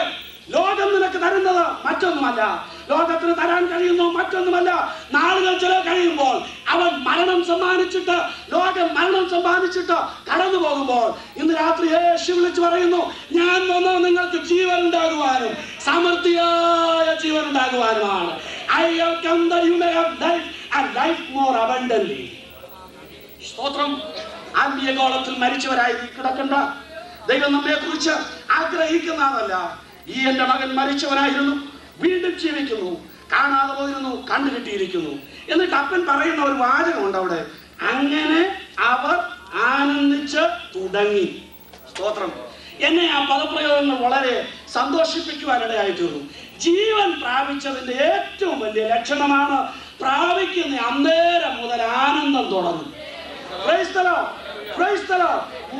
ലോകം നിനക്ക് തരുന്നത് മറ്റൊന്നുമല്ല, ലോകത്തിന് തരാൻ കഴിയുന്നു മറ്റൊന്നുമല്ല. നാളുകൾ ചില കഴിയുമ്പോൾ അവൻ മരണം സമ്മാനിച്ചിട്ട്, ലോകം മരണം സമ്മാനിച്ചിട്ട് കടന്നു പോകുമ്പോൾ ഇന്ന് രാത്രി യേശു വിളിച്ചു പറയുന്നു, ഞാൻ വന്ന് നിങ്ങൾക്ക് ജീവൻ ഉണ്ടാകുവാനും സമൃദ്ധിയായ ജീവൻ ഉണ്ടാകുവാനുമാണ്. I have come that you may have life and life more abundantly. സ്തോത്രം. ആത്മീയ ഗോളത്തിൽ മരിച്ചവരായി കിടക്കണ്ട. ദൈവം നമ്മെ കുറിച്ച് ആഗ്രഹിക്കുന്നതല്ല. ഈ എന്റെ മകൻ മരിച്ചവനായിരുന്നു, വീണ്ടും ജീവിക്കുന്നു, കാണാതെ പോയിരുന്നു, കണ്ടുകിട്ടിയിരിക്കുന്നു. എന്നിട്ട് അപ്പൻ പറയുന്ന ഒരു വാചകമുണ്ട് അവിടെ, അങ്ങനെ അവർ ആനന്ദിച്ച് തുടങ്ങി. സ്തോത്രം. എന്നെ ആ പദപ്രയോഗങ്ങൾ വളരെ സന്തോഷിപ്പിക്കുവാനിടയായിത്തീർന്നു. ജീവൻ പ്രാപിച്ചതിന്റെ ഏറ്റവും വലിയ ലക്ഷണമാണ് പ്രാപിക്കുന്ന അന്നേരം മുതൽ ആനന്ദം തുടങ്ങും.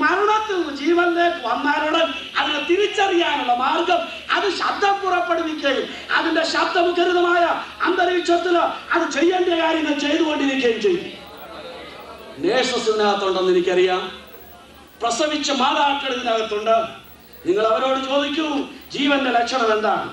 മരണത്തിൽ നിന്ന് ജീവനിലേക്ക് വന്നാലുടൻ അതിനെ തിരിച്ചറിയാനുള്ള മാർഗം അത് ശബ്ദം പുറപ്പെടുവിക്കുകയും അതിന്റെ ശബ്ദമുഖരിതമായ അന്തരീക്ഷത്തിൽ അത് ചെയ്യേണ്ട കാര്യങ്ങൾ ചെയ്തുകൊണ്ടിരിക്കുകയും ചെയ്യും. നേഴ്സസിനകത്തുണ്ടെന്ന് എനിക്കറിയാം, പ്രസവിച്ച മാതാക്കൾ ഇതിനകത്തുണ്ട്. നിങ്ങൾ അവരോട് ചോദിക്കൂ, ജീവന്റെ ലക്ഷണം എന്താണ്?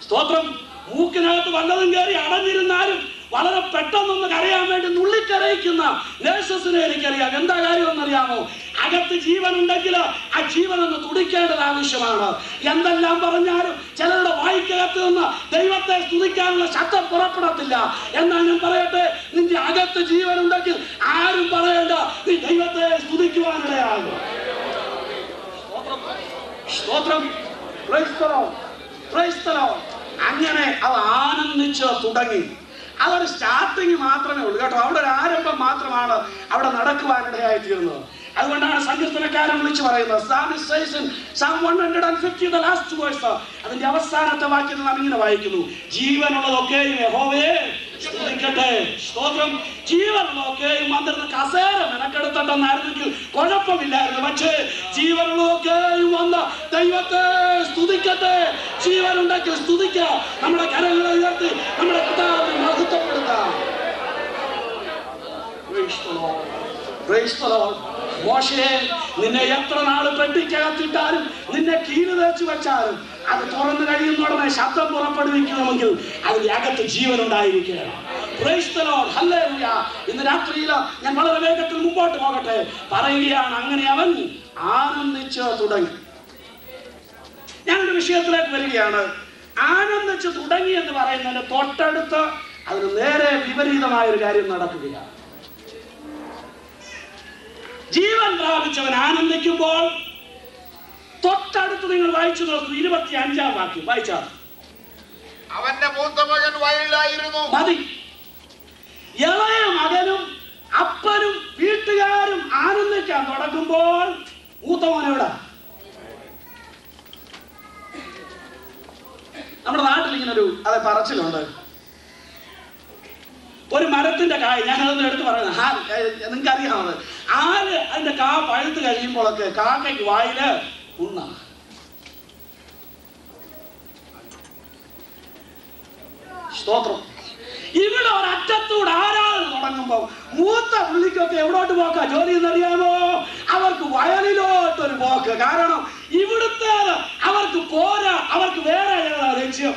സ്തോത്രം. മൂക്കിനകത്ത് വല്ലതും കയറി അടഞ്ഞിരുന്നാലും വളരെ പെട്ടെന്നൊന്ന് കരയാൻ വേണ്ടി നുള്ളിക്കരയിക്കുന്ന നേഴ്സസിനെ എനിക്കറിയാം. എന്താ കാര്യം എന്നറിയാമോ? അകത്ത് ജീവൻ ഉണ്ടെങ്കിൽ ആ ജീവൻ ഒന്ന് തുടിക്കേണ്ടത് ആവശ്യമാണ്. എന്തെല്ലാം പറഞ്ഞാലും ചിലരുടെ വായിക്കകത്ത് നിന്ന് ദൈവത്തെ സ്തുതിക്കാനുള്ള ശബ്ദം പുറപ്പെടത്തില്ല. എന്നാൽ ഞാൻ പറയട്ടെ, നിന്റെ അകത്ത് ജീവൻ ഉണ്ടെങ്കിൽ ആരും പറയേണ്ട, നീ ദൈവത്തെ സ്തുതിക്കുവാനിടയാകും. സ്തോത്രം. അങ്ങനെ അവ ആനന്ദിച്ച് തുടങ്ങി. അതൊരു സ്റ്റാർട്ടിങ് മാത്രമേ ഉള്ളൂ കേട്ടോ. അവിടെ ഒരു ആരംഭം മാത്രമാണ് അവിടെ നടക്കുവാനിടയായിത്തീരുന്നത്. അതുകൊണ്ടാണ് സങ്കീർത്തനക്കാരൻ വിളിച്ചു പറയുന്നത്, Psalm 150 the last verse, അതിന്റെ അവസാനത്തെ വാക്യത്തിൽ നാം ഇങ്ങനെ വായിക്കുന്നു, ജീവനുള്ളതൊക്കെയും യഹോവയെ സ്തുതിക്കട്ടെ. സ്തോത്രം. ജീവനുള്ളതൊക്കെയും മന്ത്രിന് കസേര മെനക്കെടുത്തിട്ടെന്നായിരുന്നെങ്കിൽ കുഴപ്പമില്ലായിരുന്നു. പക്ഷേ ജീവനുള്ളതൊക്കെയും വന്ന് ദൈവത്തെ സ്തുതിക്കട്ടെ. ജീവനുണ്ടെങ്കിൽ സ്തുതിക്കാം. നമ്മുടെ കരങ്ങളെ ഉയർത്തി നമ്മുടെ കർത്താവിനെ മഹത്വപ്പെടുത്താം. മോശേ, നിന്നെ എത്ര നാള് പെട്ടിക്കകത്തിട്ടാലും നിന്നെ കീല് തേച്ച് വെച്ചാലും അത് തുറന്നു കഴിയുന്നോടനെ ശബ്ദം പുറപ്പെടുവിക്കണമെങ്കിൽ അതിന്റെ അകത്ത് ജീവൻ ഉണ്ടായിരിക്കണം. ഇന്ന് രാത്രിയിൽ ഞാൻ വളരെ വേഗത്തിൽ മുമ്പോട്ട് പോകട്ടെ. പറയുകയാണ്, അങ്ങനെ അവൻ ആനന്ദിച്ച് തുടങ്ങി. ഞാനൊരു വിഷയത്തിലേക്ക് വരികയാണ്. ആനന്ദിച്ച് തുടങ്ങി എന്ന് പറയുന്നതിന് തൊട്ടടുത്ത് അതിന് നേരെ വിപരീതമായ ഒരു കാര്യം നടക്കുകയാണ്. ജീവൻ പ്രാപിച്ചവൻ ആനന്ദിക്കുമ്പോൾ തൊട്ടടുത്ത് നിങ്ങൾ വായിച്ചു നോക്കൂ, 25-ാം വാക്യം വായിച്ചാൽ, അവന്റെ മൂത്ത മകൻ വയലിലായിരുന്നു. മതി. ഇളയ മകനും അപ്പനും വീട്ടുകാരും ആനന്ദിക്കാൻ തുടങ്ങുമ്പോൾ മൂത്തമോൻ എവിടെ? നമ്മുടെ നാട്ടിൽ ഇങ്ങനൊരു പറച്ചിലുണ്ട്, ഒരു മരത്തിന്റെ കായ, ഞാനതൊന്നും എടുത്ത് പറയുന്നത് നിങ്ങൾക്ക് അറിയാമത്, ആര് അതിന്റെ കാ പഴുത്ത് കഴിയുമ്പോഴൊക്കെ കാക്കയ്ക്ക് വായില് ഉണ്ണ. സ്തോത്രം. ഇവിടെ ഒരറ്റത്തൂടെ ആരാധന തുടങ്ങുമ്പോ മൂത്ത പുള്ളിക്കൊക്കെ എവിടോട്ട് പോക്കാ ജോലി എന്നറിയാമോ? അവർക്ക് വയലിലോട്ടൊരു പോക്ക്. കാരണം ഇവിടുത്തെ അവർക്ക് പോരാ, അവർക്ക് വേറെ ലക്ഷ്യം.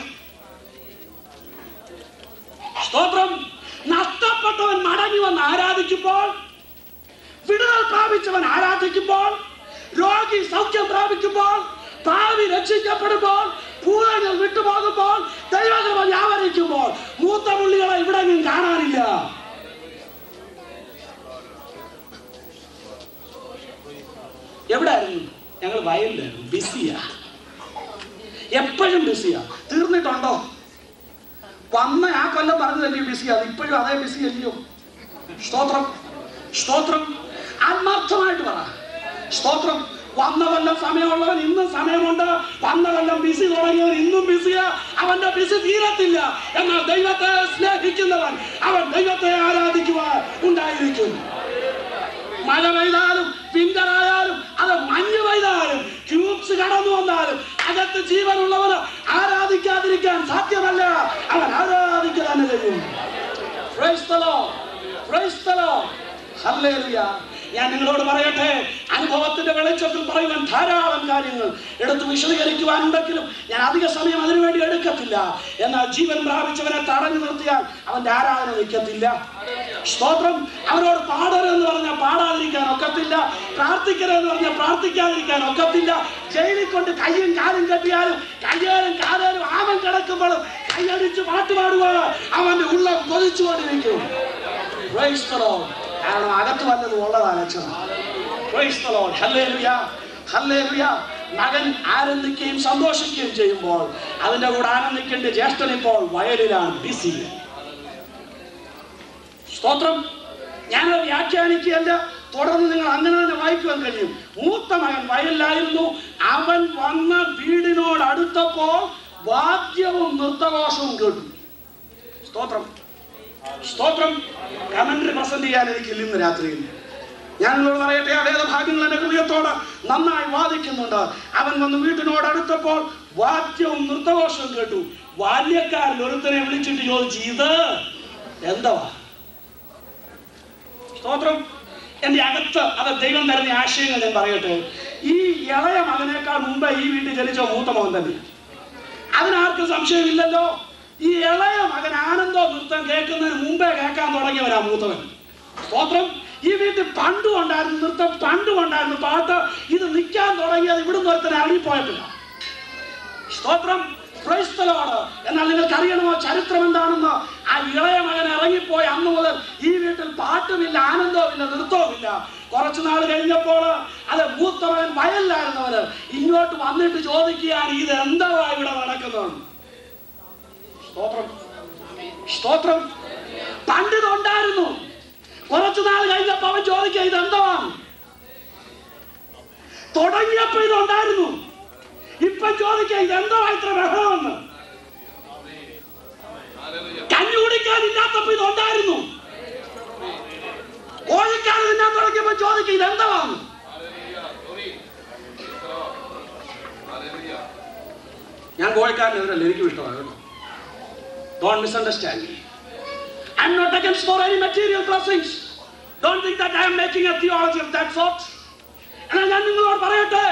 സ്തോത്രം. നഷ്ടപ്പെട്ടവൻ മടങ്ങി വന്ന് ആരാധിക്കുമ്പോൾ, വിടുതൽ പ്രാപിച്ചവൻ ആരാധിക്കുമ്പോൾ, രോഗി സൗഖ്യം പ്രാപിക്കുമ്പോൾ, ഭാവി രക്ഷിക്കപ്പെടുമ്പോൾ, ഭൂതങ്ങൾ വിട്ടുപോകുമ്പോൾ, ദൈവകൃപ വ്യാപരിക്കുമ്പോൾ മൂത്ത പുള്ളികളെ ഇവിടെ കാണാനില്ല. എവിടെയായിരുന്നു? ഞങ്ങൾ വയലിലായിരുന്നു. ബിസിയാ, എപ്പോഴും ബിസിയാ. തീർന്നിട്ടുണ്ടോ? വന്ന ആ കൊല്ലം പറഞ്ഞതല്ലേ ബിസി, അത് ഇപ്പോഴും അതേ ബിസി അല്ലയോ? സ്തോത്രം. സ്തോത്രം. ആത്മാർത്ഥമായിട്ട് പറ. സ്തോത്രം. വന്ന കൊല്ലം സമയമുള്ളവൻ ഇന്നും സമയമുണ്ട്, വന്ന കൊല്ലം ബിസി തുടങ്ങിയവൻ ഇന്നും ബിസിയാ. അവന്റെ ബിസി തീരത്തില്ല. എന്നാൽ ദൈവത്തെ സ്നേഹിക്കുന്നവൻ അവൻ ദൈവത്തെ ആരാധിക്കുവാൻ ഉണ്ടായിരിക്കും. മഴ പെയ്താലും വിന്ററായാലും അത് മഞ്ഞ് പെയ്താലും ക്യൂബ്സ് കടന്നു വന്നാലും അകത്ത് ജീവനുള്ളവന് ആരാധിക്കാതിരിക്കാൻ സാധ്യമല്ല. അവൻ ആരാധിക്കുക തന്നെ ചെയ്യും. Praise the Lord. Praise the Lord. Hallelujah. ഞാൻ നിങ്ങളോട് പറയട്ടെ, അനുഭവത്തിന്റെ വെളിച്ചത്തിൽ പറയുവാൻ ധാരാളം കാര്യങ്ങൾ എടുത്ത് വിശദീകരിക്കുവാനുണ്ടെങ്കിലും ഞാൻ അധിക സമയം അതിനുവേണ്ടി എടുക്കത്തില്ല. എന്നാൽ ജീവൻ പ്രാപിച്ചവനെ തടഞ്ഞു നിർത്തിയാൽ അവന്റെ ആരാധന നിൽക്കത്തില്ല. സ്തോത്രം. അവരോട് പാടരുതെന്ന് പറഞ്ഞാൽ പാടാതിരിക്കാൻ ഒക്കത്തില്ല, പ്രാർത്ഥിക്കരുതെന്ന് പറഞ്ഞാൽ പ്രാർത്ഥിക്കാതിരിക്കാൻ ഒക്കത്തില്ല. ജയിലിൽ കൊണ്ട് കയ്യും കാലും കെട്ടിയാലും കയ്യേലും കാലേലും ആമൻ കിടക്കുമ്പോഴും കൈയടിച്ച് പാട്ടുപാടുവാൻ അവന്റെ ഉള്ളം കൊതിച്ചുകൊണ്ടിരിക്കും. Praise the Lord. കാരണം അകത്ത് വല്ലതും ഉള്ളതാ ലക്ഷണം. Praise the Lord. Hallelujah. Hallelujah. മകൻ ആനന്ദിക്കുകയും സന്തോഷിക്കുകയും ചെയ്യുമ്പോൾ അതിന്റെ കൂടെ ആനന്ദിക്കേണ്ട ജ്യേഷ്ഠൻ ഇപ്പോൾ വയലിലാണ്, ബിസി. സ്തോത്രം. ഞാനത് വ്യാഖ്യാനിക്കുകയല്ല, തുടർന്ന് നിങ്ങൾ അങ്ങനെ തന്നെ വായിക്കുവാൻ കഴിയും. മൂത്ത മകൻ വയലിലായിരുന്നു. അവൻ വന്ന വീടിനോട് അടുത്തപ്പോൾ വാദ്യവും നൃത്തഘോഷവും കേട്ടു. സ്തോത്രം. സ്തോത്രം. കമന്ററി പ്രസന്റ് ചെയ്യാൻ എനിക്കില്ല ഇന്ന് രാത്രിയിൽ. ഞാൻ നിങ്ങളോട് പറയട്ടെ, ആ വേദഭാഗ്യങ്ങൾ എന്റെ ഹൃദയത്തോട് നന്നായി വാദിക്കുന്നുണ്ട്. അവൻ വന്ന് വീട്ടിനോട് അടുത്തപ്പോൾ വാദ്യവും നൃത്തഘോഷവും കേട്ടു. ബാല്യക്കാരൻ ഒരുത്തനെ വിളിച്ചിട്ട് ചോദിച്ചു, ഇത് എന്തുവാ? സ്തോത്രം. എന്റെ അകത്ത് അത് ദൈവം തരുന്ന ആശയങ്ങൾ ഞാൻ പറയട്ടെ. ഈ ഇളയ മകനേക്കാൾ മുമ്പ് ഈ വീട്ടിൽ ജനിച്ച മൂത്ത മകൻ തന്നെ. അതിനാർക്കും സംശയമില്ലല്ലോ. ഈ ഇളയ മകൻ ആനന്ദോ നൃത്തം കേൾക്കുന്നതിന് മുമ്പേ കേൾക്കാൻ തുടങ്ങിയവനാ മൂത്തവൻ. സ്തോത്രം. ഈ വീട്ടിൽ പണ്ടും ഉണ്ടായിരുന്നു നൃത്തം, പണ്ടും ഉണ്ടായിരുന്നു പാട്ട്. ഇത് നിൽക്കാൻ തുടങ്ങിയത് ഇവിടുന്ന് ഒരുത്തനെ ഇറങ്ങിപ്പോയിട്ടില്ല. സ്തോത്രം. Praise the Lord. എന്നാൽ നിങ്ങൾക്ക് അറിയണമോ ചരിത്രം എന്താണെന്ന്? ആ ഇളയ മകൻ ഇറങ്ങിപ്പോയി അന്ന് മുതൽ ഈ വീട്ടിൽ പാട്ടുമില്ല, ആനന്ദവുമില്ല, നൃത്തവുമില്ല. കുറച്ചു നാൾ കഴിഞ്ഞപ്പോൾ അത് മൂത്ത മകൻ വയലിലായിരുന്നവര് ഇങ്ങോട്ട് വന്നിട്ട് ചോദിക്കുകയാണ്, ഇത് എന്താ ഇവിടെ നടക്കുന്നത്? സ്തോത്രം. സ്തോത്രം. പണ്ടിതുണ്ടായിരുന്നു. കുറച്ചു നാൾ കഴിഞ്ഞപ്പോ അവൻ ചോദിക്കുക, ഇതെന്താണ്? തുടങ്ങിയപ്പോ ഇതുണ്ടായിരുന്നു. ഇപ്പൊ ചോദിക്കുക, ഇതെന്തോ ഇത്ര ബഹളമെന്ന്. കഞ്ഞി കുടിക്കാനില്ലാത്തപ്പോ ഇതുണ്ടായിരുന്നു. കോഴിക്കാട് തിന്നാൻ തുടങ്ങിയപ്പോ ചോദിക്കുക, ഇതെന്താണ്? ഞാൻ കോഴിക്കാരനെതിരല്ല, എനിക്കും ഇഷ്ടമാണ്. Don't misunderstand me. I'm not against for any material blessings. Don't think that I am making a theology of that sort. എന്നാൽ ഞാൻ നിങ്ങളോട് പറയട്ടെ,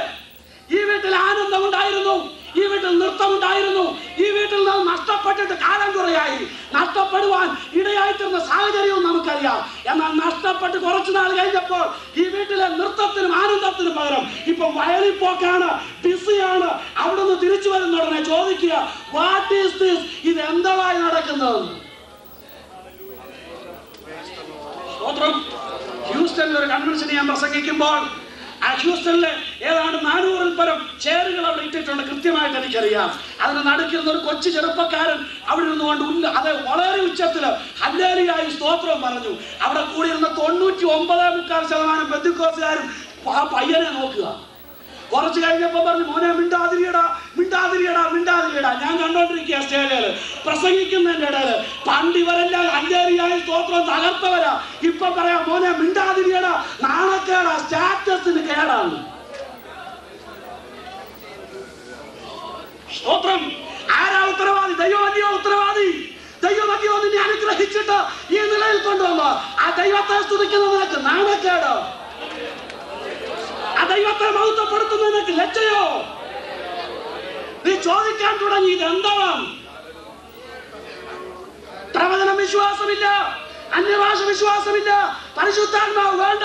ഈ വീട്ടിൽ ആനന്ദം ഉണ്ടായിരുന്നു, ഈ വീട്ടിൽ നൃത്തം ഉണ്ടായിരുന്നു. ഈ വീട്ടിൽ നിന്ന് നഷ്ടപ്പെട്ടിട്ട് കാലം കുറയായി. നഷ്ടപ്പെടുവാൻ ഇടയായിത്തീർന്ന സാഹചര്യവും നമുക്കറിയാം. എന്നാൽ നഷ്ടപ്പെട്ട് കുറച്ചു നാൾ കഴിഞ്ഞപ്പോൾ ഈ വീട്ടിലെ നൃത്തത്തിനും ആനന്ദത്തിനും പകരം ഇപ്പൊ വയലിൽ പോക്കാണ്, ബിസിയാണ്. അവിടുന്ന് തിരിച്ചു വരുന്ന ഉടനെ ചോദിക്കുക, വാട്ട് ഈസ് ദിസ്? ഇത് എന്തായി നടക്കുന്നത്? ഹ്യൂസ്റ്റണിൽ ഒരു കൺവെൻഷന് ഞാൻ പ്രസംഗിക്കുമ്പോൾ ആ ഹ്യൂസ്റ്റണിലെ ഏതാണ്ട് 400-ൽ പരം ചെയറുകൾ അവിടെ ഇട്ടിട്ടുണ്ട്. കൃത്യമായിട്ട് എനിക്കറിയാം. അതിന് നടുക്കിരുന്ന ഒരു കൊച്ചു ചെറുപ്പക്കാരൻ അവിടെ ഇരുന്നുകൊണ്ട് അത് വളരെ ഉച്ചത്തില് ഹല്ലേലൂയായി സ്തോത്രം പറഞ്ഞു. അവിടെ കൂടിയിരുന്ന 99.4% പെന്തക്കോസ്തുകാരും ആ പയ്യനെ നോക്കുക. കുറച്ച് കഴിഞ്ഞപ്പോ പറഞ്ഞു, മോനെ മിണ്ടാതിരിയടാ, മിണ്ടാതിരിയടാ, മിണ്ടാതിരിയടാ. ഞാൻ കണ്ടോണ്ടിരിക്കുക സ്റ്റേജില് പ്രസംഗിക്കുന്നതിന്റെ ഇടയില്. പണ്ട് ഇവരെല്ലാം ഹല്ലേലൂയായി സ്തോത്രം തകർത്തവരാ. ഇപ്പൊ പറയാം, മോനെ മിണ്ടാതിരിയടാ, നാണക്കേടാ, സ്റ്റാറ്റസിന് കേടാണ്. സ്തോത്രം. ആരാ ഉത്തരവാദി? ദൈവമല്ലയോ ഉത്തരവാദി? ദൈവമല്ലയോ നിന്നെ അനുഗ്രഹിച്ചിട്ട് ഈ നിലയിൽ കൊണ്ടുവന്നു? ആ ദൈവത്തെ സ്തുതിക്കുന്നത് നിനക്ക് നാണക്കേട്? ആ ദൈവത്തെ മഹത്വപ്പെടുത്തുന്നതിനൊക്കെ ലജ്ജയോ? നീ ചോദിക്കാൻ തുടങ്ങി, ഇതെന്താണ്? പ്രവചനം വിശ്വാസമില്ല, അന്യഭാഷ വിശ്വാസമില്ല, പരിശുദ്ധാത്മാവ് വേണ്ട,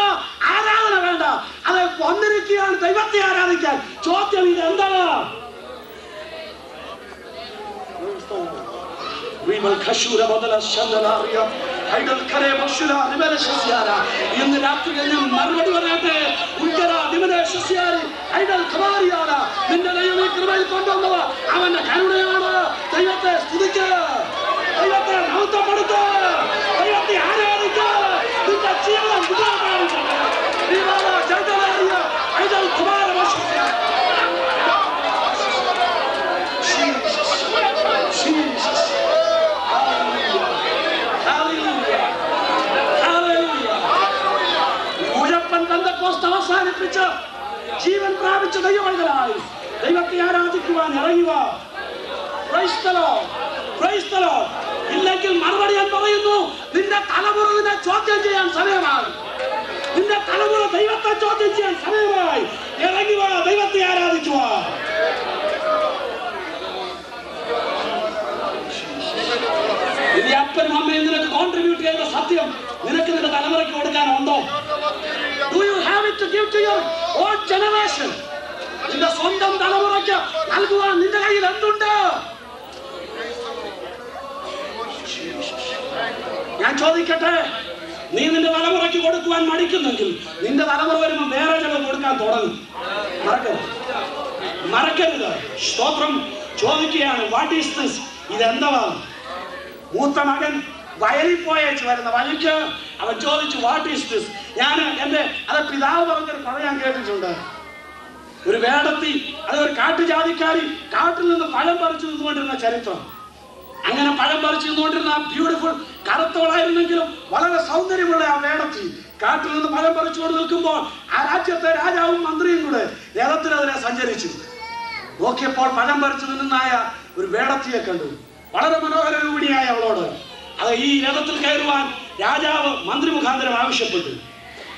ആരാധന വേണ്ട. അത് വന്നിരിക്കുകയാണ് ദൈവത്തെ ആരാധിക്കാൻ. ചോദ്യം, ഇതെന്താണ്? ഇന്ന് രാത്രി ഞാൻ മറുപടി പറയട്ടെ. നിന്റെ ദൈവം ഈ കൃപയിൽ കൊണ്ടുവന്നവ അവന്റെ കരുണയാണ്. ദൈവത്തെ സ്തുതിക്കുക, ദൈവത്തെ മഹത്വപ്പെടുത്തുക, ദൈവത്തെ ആരാധിക്കുക. നിന്റെ ജീവിതം ജീവൻ പ്രാപിച്ച ദൈവമക്കളായി ദൈവത്തെ ആരാധിക്കുവാൻ ഇറങ്ങുക. Praise the Lord. Praise the Lord. ഇല്ലെങ്കിൽ മറുപടി ഞാൻ പറയുന്നു, നിന്റെ തലമുറ നിന്നെ ചോദ്യം ചെയ്യാൻ സമയമായി. നിന്റെ തലമുറ ദൈവത്തെ ചോദ്യം ചെയ്യാൻ സമയമായി. ഇറങ്ങുക, ദൈവത്തെ ആരാധിക്കുക. നിന്റെ അപ്പനും അമ്മയും നിനക്ക് കോൺട്രിബ്യൂട്ട് ചെയ്ത സത്യം നിനക്ക് നിന്റെ തലമുറയ്ക്ക് കൊടുക്കാനുണ്ടോ? Do you have it to give to your own generation? നിന്റെ സ്വന്തം തലമുറയ്ക്ക് നൽകുവാൻ നിന്റെ കയ്യിൽ എന്തുണ്ട്? ഞാൻ ചോദിക്കട്ടെ, നീ നിന്റെ തലമുറയ്ക്ക് കൊടുക്കുവാൻ മടിക്കുന്നെങ്കിൽ നിന്റെ തലമുറ വരുമ്പോൾ വേറെ ചിലവ് കൊടുക്കാൻ തുടങ്ങും. മറക്കരുത്. സ്തോത്രം. ചോദിക്കുകയാണ്, വാട്ട് ഈസ് ദിസ്? ഇതെന്താണ്? മൂത്ത മകൻ വയലിൽ പോയേച്ച് വരുന്ന വഴിക്ക് അവൻ ചോദിച്ചു, വാട്ട് ഈസ് ദിസ്? അത് പിതാവ് പറഞ്ഞൊരു കഥ ഞാൻ കേട്ടിട്ടുണ്ട്. ഒരു വേടത്തി, അതൊരു കാട്ടുജാതിക്കാരി കാട്ടിൽ നിന്ന് പഴം പറിച്ചു നിന്നുകൊണ്ടിരുന്ന ചരിത്രം. അങ്ങനെ പഴം പറിച്ചു നിന്നുകൊണ്ടിരുന്ന ബ്യൂട്ടിഫുൾ കറുത്തവളായിരുന്നെങ്കിലും വളരെ സൗന്ദര്യമുള്ള ആ വേടത്തി കാട്ടിൽ നിന്ന് പഴം പറിച്ചുകൊണ്ട് നിൽക്കുമ്പോൾ ആ രാജ്യത്തെ രാജാവും മന്ത്രിയും കൂടെ രഥത്തിനെതിരെ സഞ്ചരിച്ചു. നോക്കിയപ്പോൾ പഴം പറിച്ചു നിന്നായ ഒരു വേടത്തിയെ കണ്ടു. വളരെ മനോഹര രൂപിണിയായ അവളോട് അത് ഈ രഥത്തിൽ കയറുവാൻ രാജാവ് മന്ത്രി മുഖാന്തരം ആവശ്യപ്പെട്ടു.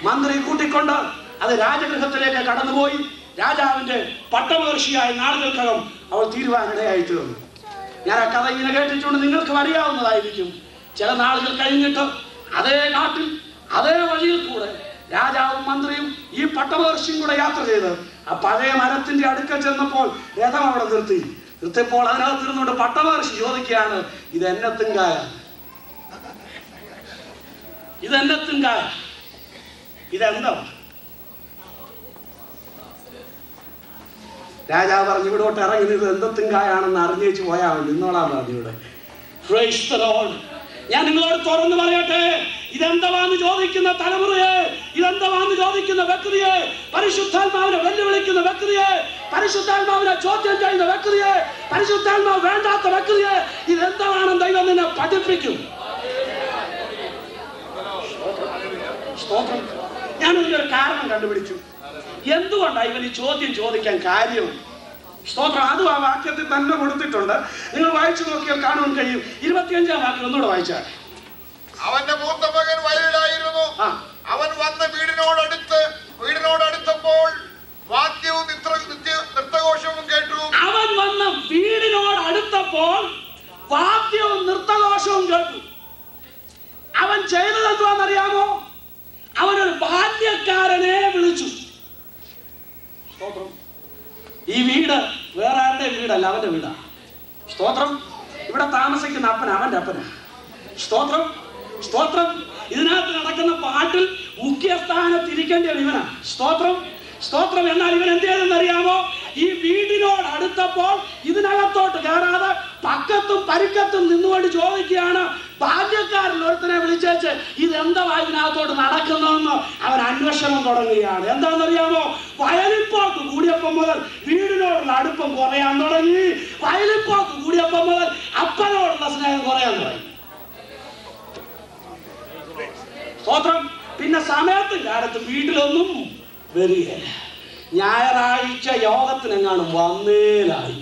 മന്ത്രി കൂട്ടിക്കൊണ്ട് അത് രാജഗൃഹത്തിലേക്ക് കടന്നുപോയി. രാജാവിന്റെ പട്ടമഹർഷിയായ നാളുകൾക്കകം അവൾ തീരുവാനിടയായി തീർന്നു. ഞാൻ ആ കഥ ഇങ്ങനെ കേട്ടിട്ടുണ്ട്, നിങ്ങൾക്കും അറിയാവുന്നതായിരിക്കും. ചില നാളുകൾ കഴിഞ്ഞിട്ട് അതേ നാട്ടിൽ അതേ വഴിയിൽ കൂടെ രാജാവും മന്ത്രിയും ഈ പട്ടമഹർഷിയും കൂടെ യാത്ര ചെയ്ത് ആ പഴയ മരത്തിന്റെ അടുക്കൽ ചെന്നപ്പോൾ രഥം അവിടെ നിർത്തിയപ്പോൾ അതിനകത്തിരുന്നുകൊണ്ട് പട്ടമഹർഷി ചോദിക്കുകയാണ്, ഇതെന്നത്തിങ്കായ? ഇതെന്നത്തിങ്കായ? ഇതെന്താ? രാജാവ് പറഞ്ഞു, ഇവിടോട്ട് ഇറങ്ങി ഇത് എന്തത്തിങ്കായാണെന്ന് അറിഞ്ഞേച്ച് പോയാൽ നിന്നോളാൻ പറഞ്ഞു. ഇവിടെ Praise the Lord. ഞാൻ നിങ്ങളോട് തുറന്നു പറയട്ടെ, ഇതെന്താന്ന് ചോദിക്കുന്ന തലമുറയെ, ഇതെന്താന്ന് ചോദിക്കുന്ന വ്യക്തിയെ, പരിശുദ്ധാത്മാവിനെ വെല്ലുവിളിക്കുന്ന വ്യക്തിയെ, പരിശുദ്ധാത്മാവിനെ ചോദ്യം ചെയ്യുന്ന വ്യക്തിയെ, പരിശുദ്ധാത്മാവ് വേണ്ടാത്ത വ്യക്തിയെ, ഇതെന്താണെന്ന് ദൈവം നിന്നെ പഠിപ്പിക്കും. ഞാൻ ഇതിനൊരു കാരണം കണ്ടുപിടിച്ചു. എന്തുകൊണ്ടാണ് ഇവൻ ഈ ചോദ്യം ചോദിക്കാൻ കാര്യം? സ്തോത്രം. അതും ആ വാക്യത്തിൽ തന്നെ കൊടുത്തിട്ടുണ്ട്. നിങ്ങൾ വായിച്ചു നോക്കിയാൽ കാണുവാൻ കഴിയും. 25-ാം വാക്യം ഒന്നുകൂടെ വായിച്ചാൽ. അവന്റെ മൂത്ത മകൻ വയലിലായിരുന്നു. അവൻ വന്ന് വീടിനോടടുത്തപ്പോൾ വാദ്യവും നൃത്തഘോഷവും കേട്ടു. അവൻ വന്ന് വീടിനോടടുത്തപ്പോൾ വാദ്യവും നൃത്തഘോഷവും കേട്ടു. അവൻ ചെയ്തത് എന്തുവാണെന്നറിയാമോ? അവനൊരു ബാല്യക്കാരനെ വിളിച്ചു. ഈ വീട് വേറെ ആരുടെ വീടല്ല, അവന്റെ വീടാ. സ്തോത്രം. ഇവിടെ താമസിക്കുന്ന അപ്പൻ അവന്റെ അപ്പനാ. സ്തോത്രം. സ്തോത്രം. ഇതിനകത്ത് നടക്കുന്ന പാട്ടിൽ മുഖ്യ സ്ഥാനത്തിരിക്കേണ്ടത് ഇവനാ. സ്തോത്രം. സ്തോത്രം. എന്നാൽ ഇവൻ എന്ത് ചെയ്തെന്നറിയാമോ? ഈ വീടിനോട് അടുത്തപ്പോൾ ഇതിനകത്തോട്ട് കയറാതെ പക്കത്തും പരിക്കത്തും നിന്നുകൊണ്ട് ചോദിക്കുകയാണ്, ബാല്യക്കാരൻ ഒരുത്തനെ വിളിച്ചേച്ച് ഇതെന്താ ഇതിനകത്തോട്ട് നടക്കുന്നതെന്ന് അവൻ അന്വേഷണം തുടങ്ങുകയാണ്. എന്താണെന്നറിയാമോ? വയലിപ്പോക്ക് കൂടിയപ്പം മുതൽ വീടിനോടുള്ള അടുപ്പം കുറയാൻ തുടങ്ങി. വയലിപ്പോക്ക് കൂടിയപ്പം മുതൽ അപ്പനോടുള്ള സ്നേഹം കുറയാൻ തുടങ്ങി. സ്തോത്രം. പിന്നെ സമയത്തും കാലത്തും വീട്ടിലൊന്നും വരികയില്ല. ഞായറാഴ്ച യോഗത്തിനെങ്ങാനും വന്നേലായി,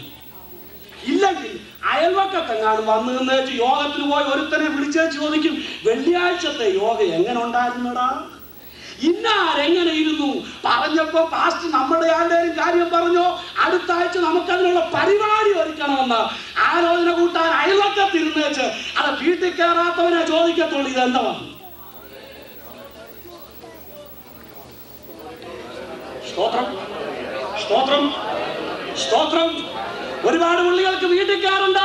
ഇല്ലെങ്കിൽ അയൽവക്കത്തെങ്ങാനും വന്നു നിന്നേച്ച് യോഗത്തിന് പോയി ഒരുത്തനെ വിളിച്ചേച്ച് ചോദിക്കും, വെള്ളിയാഴ്ചത്തെ യോഗ എങ്ങനെ ഉണ്ടായിരുന്നടാ? ഇന്നാരെങ്ങനെ ഇരുന്നു? പറഞ്ഞപ്പോ പാസ്റ്റർ നമ്മുടെ ആരുടെയും കാര്യം പറഞ്ഞോ, അടുത്ത ആഴ്ച നമുക്കതിനുള്ള പരിപാടി ഒരുക്കണമെന്ന് ആലോചന കൂട്ടാൻ അയൽവക്കത്തിരുന്നേച്ച് അത് വീട്ടിൽ കയറാത്തവനെ ചോദിക്കത്തുള്ളൂ, ഇതെന്താ വന്നു? സ്തോത്രം. സ്തോത്രം. സ്തോത്രം. ഒരുപാട് പുള്ളികൾക്ക് വീട്ടിൽ കയറണ്ട,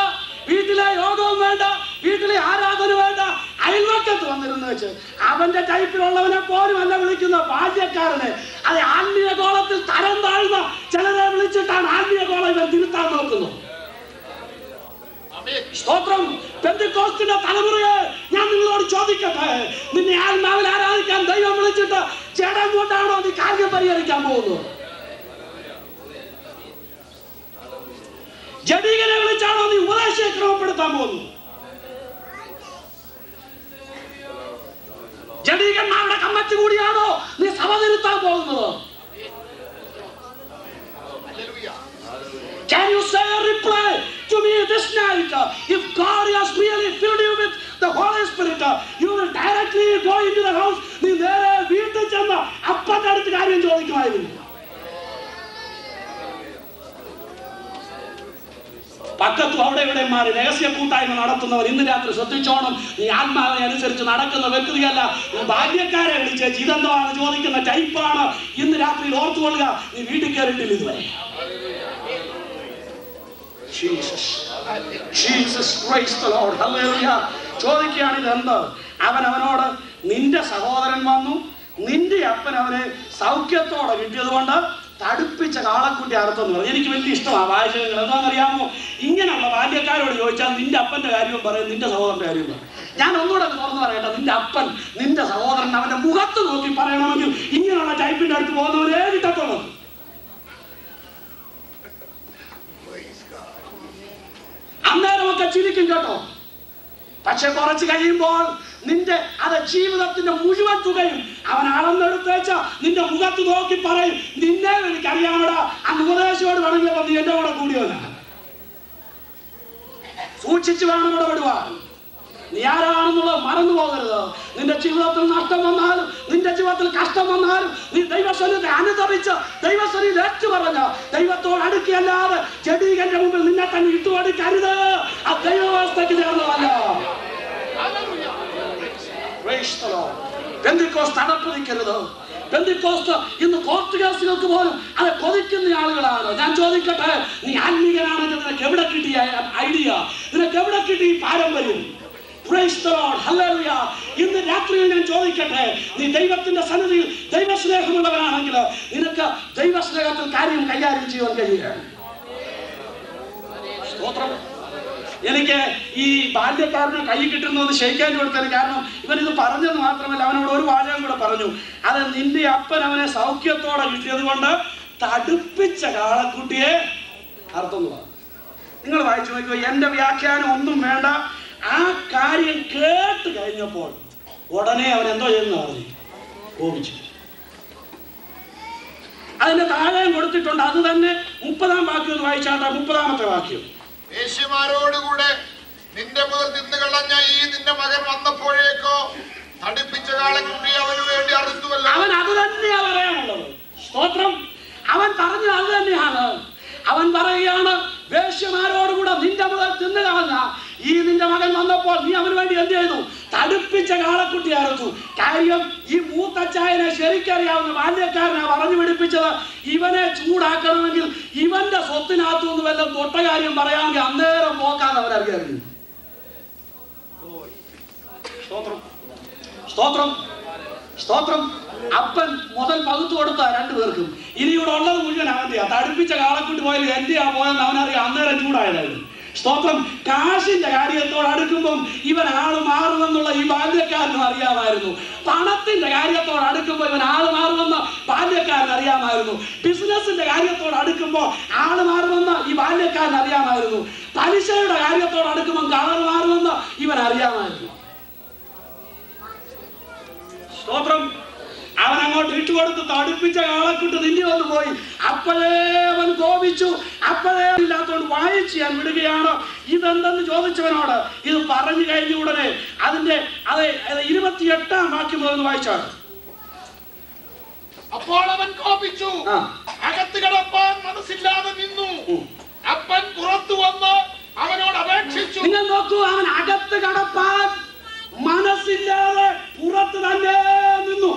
വീട്ടിലെ യോഗവും വേണ്ട, വീട്ടിലെ ആരാധന വേണ്ട, അയൽവക്കത്ത് വന്നിരുന്നു വെച്ച് അവന്റെ ടൈപ്പിലുള്ളവനെ പോലും അല്ല വിളിക്കുന്ന ബാല്യക്കാരനെ. അത് ആത്മീയ കോളത്തിൽ തരം താഴ്ന്ന ചിലരെ വിളിച്ചിട്ടാണ് ആത്മീയ കോളം ഇവൻ തിരുത്താൻ നോക്കുന്നത്. സ്തോത്രം. പെന്തക്കോസ്തിന്റെ തലമുറയെ ഞാൻ നിങ്ങളോട് ചോദിക്കട്ടെ, നിന്നെ ആത്മാവിൽ ആരാധിക്കാൻ ദൈവം വിളിച്ചിട്ട് ജഡം കൊണ്ടാണോ നീ കാര്യം പരിഹരിക്കാൻ പോകുന്നത്? ജഡീകനെ വിളിച്ചാണോ നീ ഉപദേശത്തെ ക്രമപ്പെടുത്താൻ പോകുന്നത്? ജഡീകന്മാരുടെ കമ്മിറ്റി കൂടിയാണോ നീ സഭ തിരുത്താൻ പോകുന്നത്? Can you say a reply to me this night? If God has really filled you with the Holy Spirit, you will directly go into the house. നീ നേരെ വീട്ടിൽ ചെന്ന് അപ്പന്റെ അടുത്ത് കാര്യം ചോദിക്കുമായിരുന്നു. പക്കത്തും അവിടെ ഇവിടെ മാറി രഹസ്യ കൂട്ടായ്മ നടത്തുന്നവർ ഇന്ന് രാത്രി ശ്രദ്ധിച്ചോണം. നീ ആത്മാവിനെ അനുസരിച്ച് നടക്കുന്ന വ്യക്തിയല്ല. ബാല്യക്കാരെ വിളിച്ചേച്ച് ഇതെന്താണ് ചോദിക്കുന്ന ടൈപ്പാണ്. ഇന്ന് രാത്രി ഓർത്തുകൊള്ളുക, നീ വീട്ടിൽ കയറിയിട്ടില്ല ഇതുവരെ. ചോദിക്കുകയാണ് ഇതെന്ത്? അവനോട് നിന്റെ സഹോദരൻ വന്നു, നിന്റെ അപ്പൻ അവനെ സൗഖ്യത്തോടെ കിട്ടിയത് കൊണ്ട് തടുപ്പിച്ച കാളക്കുട്ടി അർത്ഥം എന്ന് പറഞ്ഞു. എനിക്ക് വലിയ ഇഷ്ടമാണ് വാചകങ്ങൾ. എന്താണെന്നറിയാമോ? ഇങ്ങനെയുള്ള ബാല്യക്കാരോട് ചോദിച്ചാൽ നിന്റെ അപ്പന്റെ കാര്യവും പറയും, നിന്റെ സഹോദരന്റെ കാര്യവും പറയും. ഞാൻ ഒന്നുകൂടെ തുറന്നു പറയട്ടെ, നിന്റെ അപ്പൻ നിന്റെ സഹോദരൻ അവന്റെ മുഖത്ത് നോക്കി പറയണമെങ്കിൽ ഇങ്ങനെയുള്ള ടൈപ്പിന്റെ അടുത്ത് പോകുന്നവരേ കിട്ടത്തുള്ളൂ. അന്നേരമൊക്കെ ചിരിക്കും കേട്ടോ. പക്ഷെ കുറച്ച് കഴിയുമ്പോൾ നിന്റെ അത് ജീവിതത്തിന്റെ മുഴുവൻ തുകയും അവൻ അളന്നെടുത്തേച്ച നിന്റെ മുഖത്ത് നോക്കി പറയും, നിന്നെ എനിക്കറിയാമടാ, അന്ന് ഉപദേശോട് പറഞ്ഞപ്പോ നീ എന്റെ കൂടെ കൂടിയവനാണ്. സൂക്ഷിച്ചു വേണം ഇവിടെ വിടുവാൻ. നീ ആരാണെന്നുള്ളത് മറന്നു പോകരുത്. നിന്റെ ജീവിതത്തിൽ നഷ്ടം വന്നാലും നിന്റെ ജീവിതത്തിൽ കഷ്ടം വന്നാലും നീ ദൈവസ്വരത്തെ അനുസരിച്ച് ദൈവസ്വരിൽ ഏറ്റു പറഞ്ഞ് ദൈവത്തോട് അടുക്കിയല്ലാതെ ചെടികന്റെ മുമ്പിൽ നിന്നെ തന്നെ ഇട്ടുകൊടുക്കരുത്. ആ ദൈവവ്യവസ്ഥയ്ക്ക് ചേർന്നതല്ല. പെന്തിക്കോസ്ത് അടപ്പിടിക്കരുത്. പെന്തിക്കോസ്ത് ഇന്ന് കോർട്ട് കേസുകൾക്ക് പോലും അത് കൊതിക്കുന്ന ആളുകളാണ്. ഞാൻ ചോദിക്കട്ടെ, നീ ആത്മീകനാണെങ്കിൽ നിനക്ക് എവിടെ കിട്ടിയ ഐഡിയ? നിനക്ക് എവിടെ കിട്ടി ഈ പാരമ്പര്യം? Praise the Lord. Hallelujah. ഇന്ന് രാത്രിയിൽ ഞാൻ ചോദിക്കട്ടെ, നീ ദൈവത്തിന്റെ സന്നിധിയിൽ ദൈവസ്നേഹമുള്ളവരാണെങ്കിൽ നിനക്ക് ദൈവസ്നേഹത്തിൽ കാര്യം കൈകാര്യം ചെയ്യാൻ കഴിയുകയാണ്. സ്തോത്രം. എനിക്ക് ഈ ബാല്യക്കാരനെ കൈ കിട്ടുന്നത് ക്ഷയിക്കാൻ കൊടുത്തതിന് കാരണം ഇവൻ ഇത് പറഞ്ഞത് മാത്രമല്ല, അവനോട് ഒരു വാചകം കൂടെ പറഞ്ഞു. അത് നിന്റെ അപ്പൻ അവനെ സൗഖ്യത്തോടെ കിട്ടിയത് കൊണ്ട് തടുപ്പിച്ച കാളക്കുട്ടിയെ അർത്ഥം. നിങ്ങൾ വായിച്ചു നോക്കുക. എന്റെ വ്യാഖ്യാനം ഒന്നും വേണ്ട. ആ കാര്യം കേട്ട് കഴിഞ്ഞപ്പോൾ ഉടനെ അവൻ എന്തോ ചെയ്യുന്ന പറഞ്ഞു, കോപിച്ചു. അതിന്റെ താഴെയും കൊടുത്തിട്ടുണ്ട്. അത് തന്നെ 30-ാം വാക്യം ഒന്ന് വായിച്ചാട്ടെ. 30-ാമത്തെ വാക്യം. യേശുമാരോടുകൂടെ നിന്റെ മുതൽ തിന്നു കളഞ്ഞ ഈ നിന്റെ മകൻ വന്നപ്പോഴേക്കോ തടിപ്പിച്ച കാളക്കുട്ടി അവന് വേണ്ടി അറുത്തുവല്ലോ. അവൻ അത് തന്നെയാ പറയാനുള്ളത്. സ്തോത്രം. അവൻ പറഞ്ഞത് അത് തന്നെയാണ്. അവൻ പറയുകയാണ്, വേശ്യമാരോടുകൂടെ നിന്റെ മുതൽ തിന്നു കളഞ്ഞ ഈ നിന്റെ മകൻ വന്നപ്പോൾ നീ അവന് വേണ്ടി എന്ത് ചെയ്തു? തടുപ്പിച്ച കാളക്കുട്ടി അറുത്തു. കാര്യം ഈ മൂത്തച്ചായനെ ശരിക്കറിയാവുന്ന ബാല്യക്കാരനെ പറഞ്ഞു പിടിപ്പിച്ചത് ഇവനെ ചൂടാക്കണമെങ്കിൽ ഇവന്റെ സ്വത്തിനകത്തു നിന്ന് വല്ല തൊട്ട കാര്യം പറയാമെങ്കിൽ അന്നേരം പോക്കാതെ അവനറിയായിരുന്നു. സ്തോത്രം, സ്തോത്രം, സ്തോത്രം. അപ്പൻ മുതൽ പകുത്തു കൊടുത്ത രണ്ടുപേർക്കും. ഇനി ഇവിടെ ഉള്ളത് മുഴുവൻ അവന്റെയാ. തടുപ്പിച്ച കാളക്കുട്ടി പോയാലും എന്റെയാ പോയെന്ന് അവനറിയാം. അന്നേരം ചൂടായതായിരുന്നു. സ്തോത്രം. കാശിന്റെ കാര്യത്തോട് അടുക്കുമ്പം ഇവൻ ആള് മാറുമെന്നുള്ള ഈ ബാല്യക്കാരനും അറിയാമായിരുന്നു. പണത്തിന്റെ കാര്യത്തോട് അടുക്കുമ്പോൾ ഇവൻ ആള് മാറുമെന്ന് ബാല്യക്കാരൻ അറിയാമായിരുന്നു. ബിസിനസിന്റെ കാര്യത്തോട് അടുക്കുമ്പോൾ ആള് മാറുമെന്ന് ഈ ബാല്യക്കാരൻ അറിയാമായിരുന്നു. പലിശയുടെ കാര്യത്തോട് അടുക്കുമ്പോൾ കളർ മാറുമെന്ന് ഇവൻ അറിയാമായിരുന്നു. സ്തോത്രം. അവൻ അങ്ങോട്ട് ഇട്ടുകൊടുത്ത് തടുപ്പിച്ച കാളക്കുട്ടി നിന്നെ വന്നു പോയി. അപ്പോഴേ അവൻ കോപിച്ചു. അപ്പോഴേ ഇല്ലാത്തോണ്ട് വായിച്ച് ഞാൻ വിടുകയാണ്. ഇതെന്തെന്ന് ചോദിച്ചവനോട് ഇത് പറഞ്ഞു കഴിഞ്ഞ ഉടനെ അതിന്റെ 28-ാം വാക്യം മുതൽ വായിച്ചാണ്. അപ്പോൾ അവൻ കോപിച്ചു, അകത്ത് കിടപ്പാൻ മനസ്സില്ലാതെ നിന്നു. അപ്പൻ പുറത്തു വന്ന് അവനോട് അപേക്ഷിച്ചു. നിങ്ങൾ നോക്കൂ, അവൻ അകത്ത് കടപ്പാൻ മനസ്സില്ലാതെ പുറത്ത് തന്നെ നിന്നു.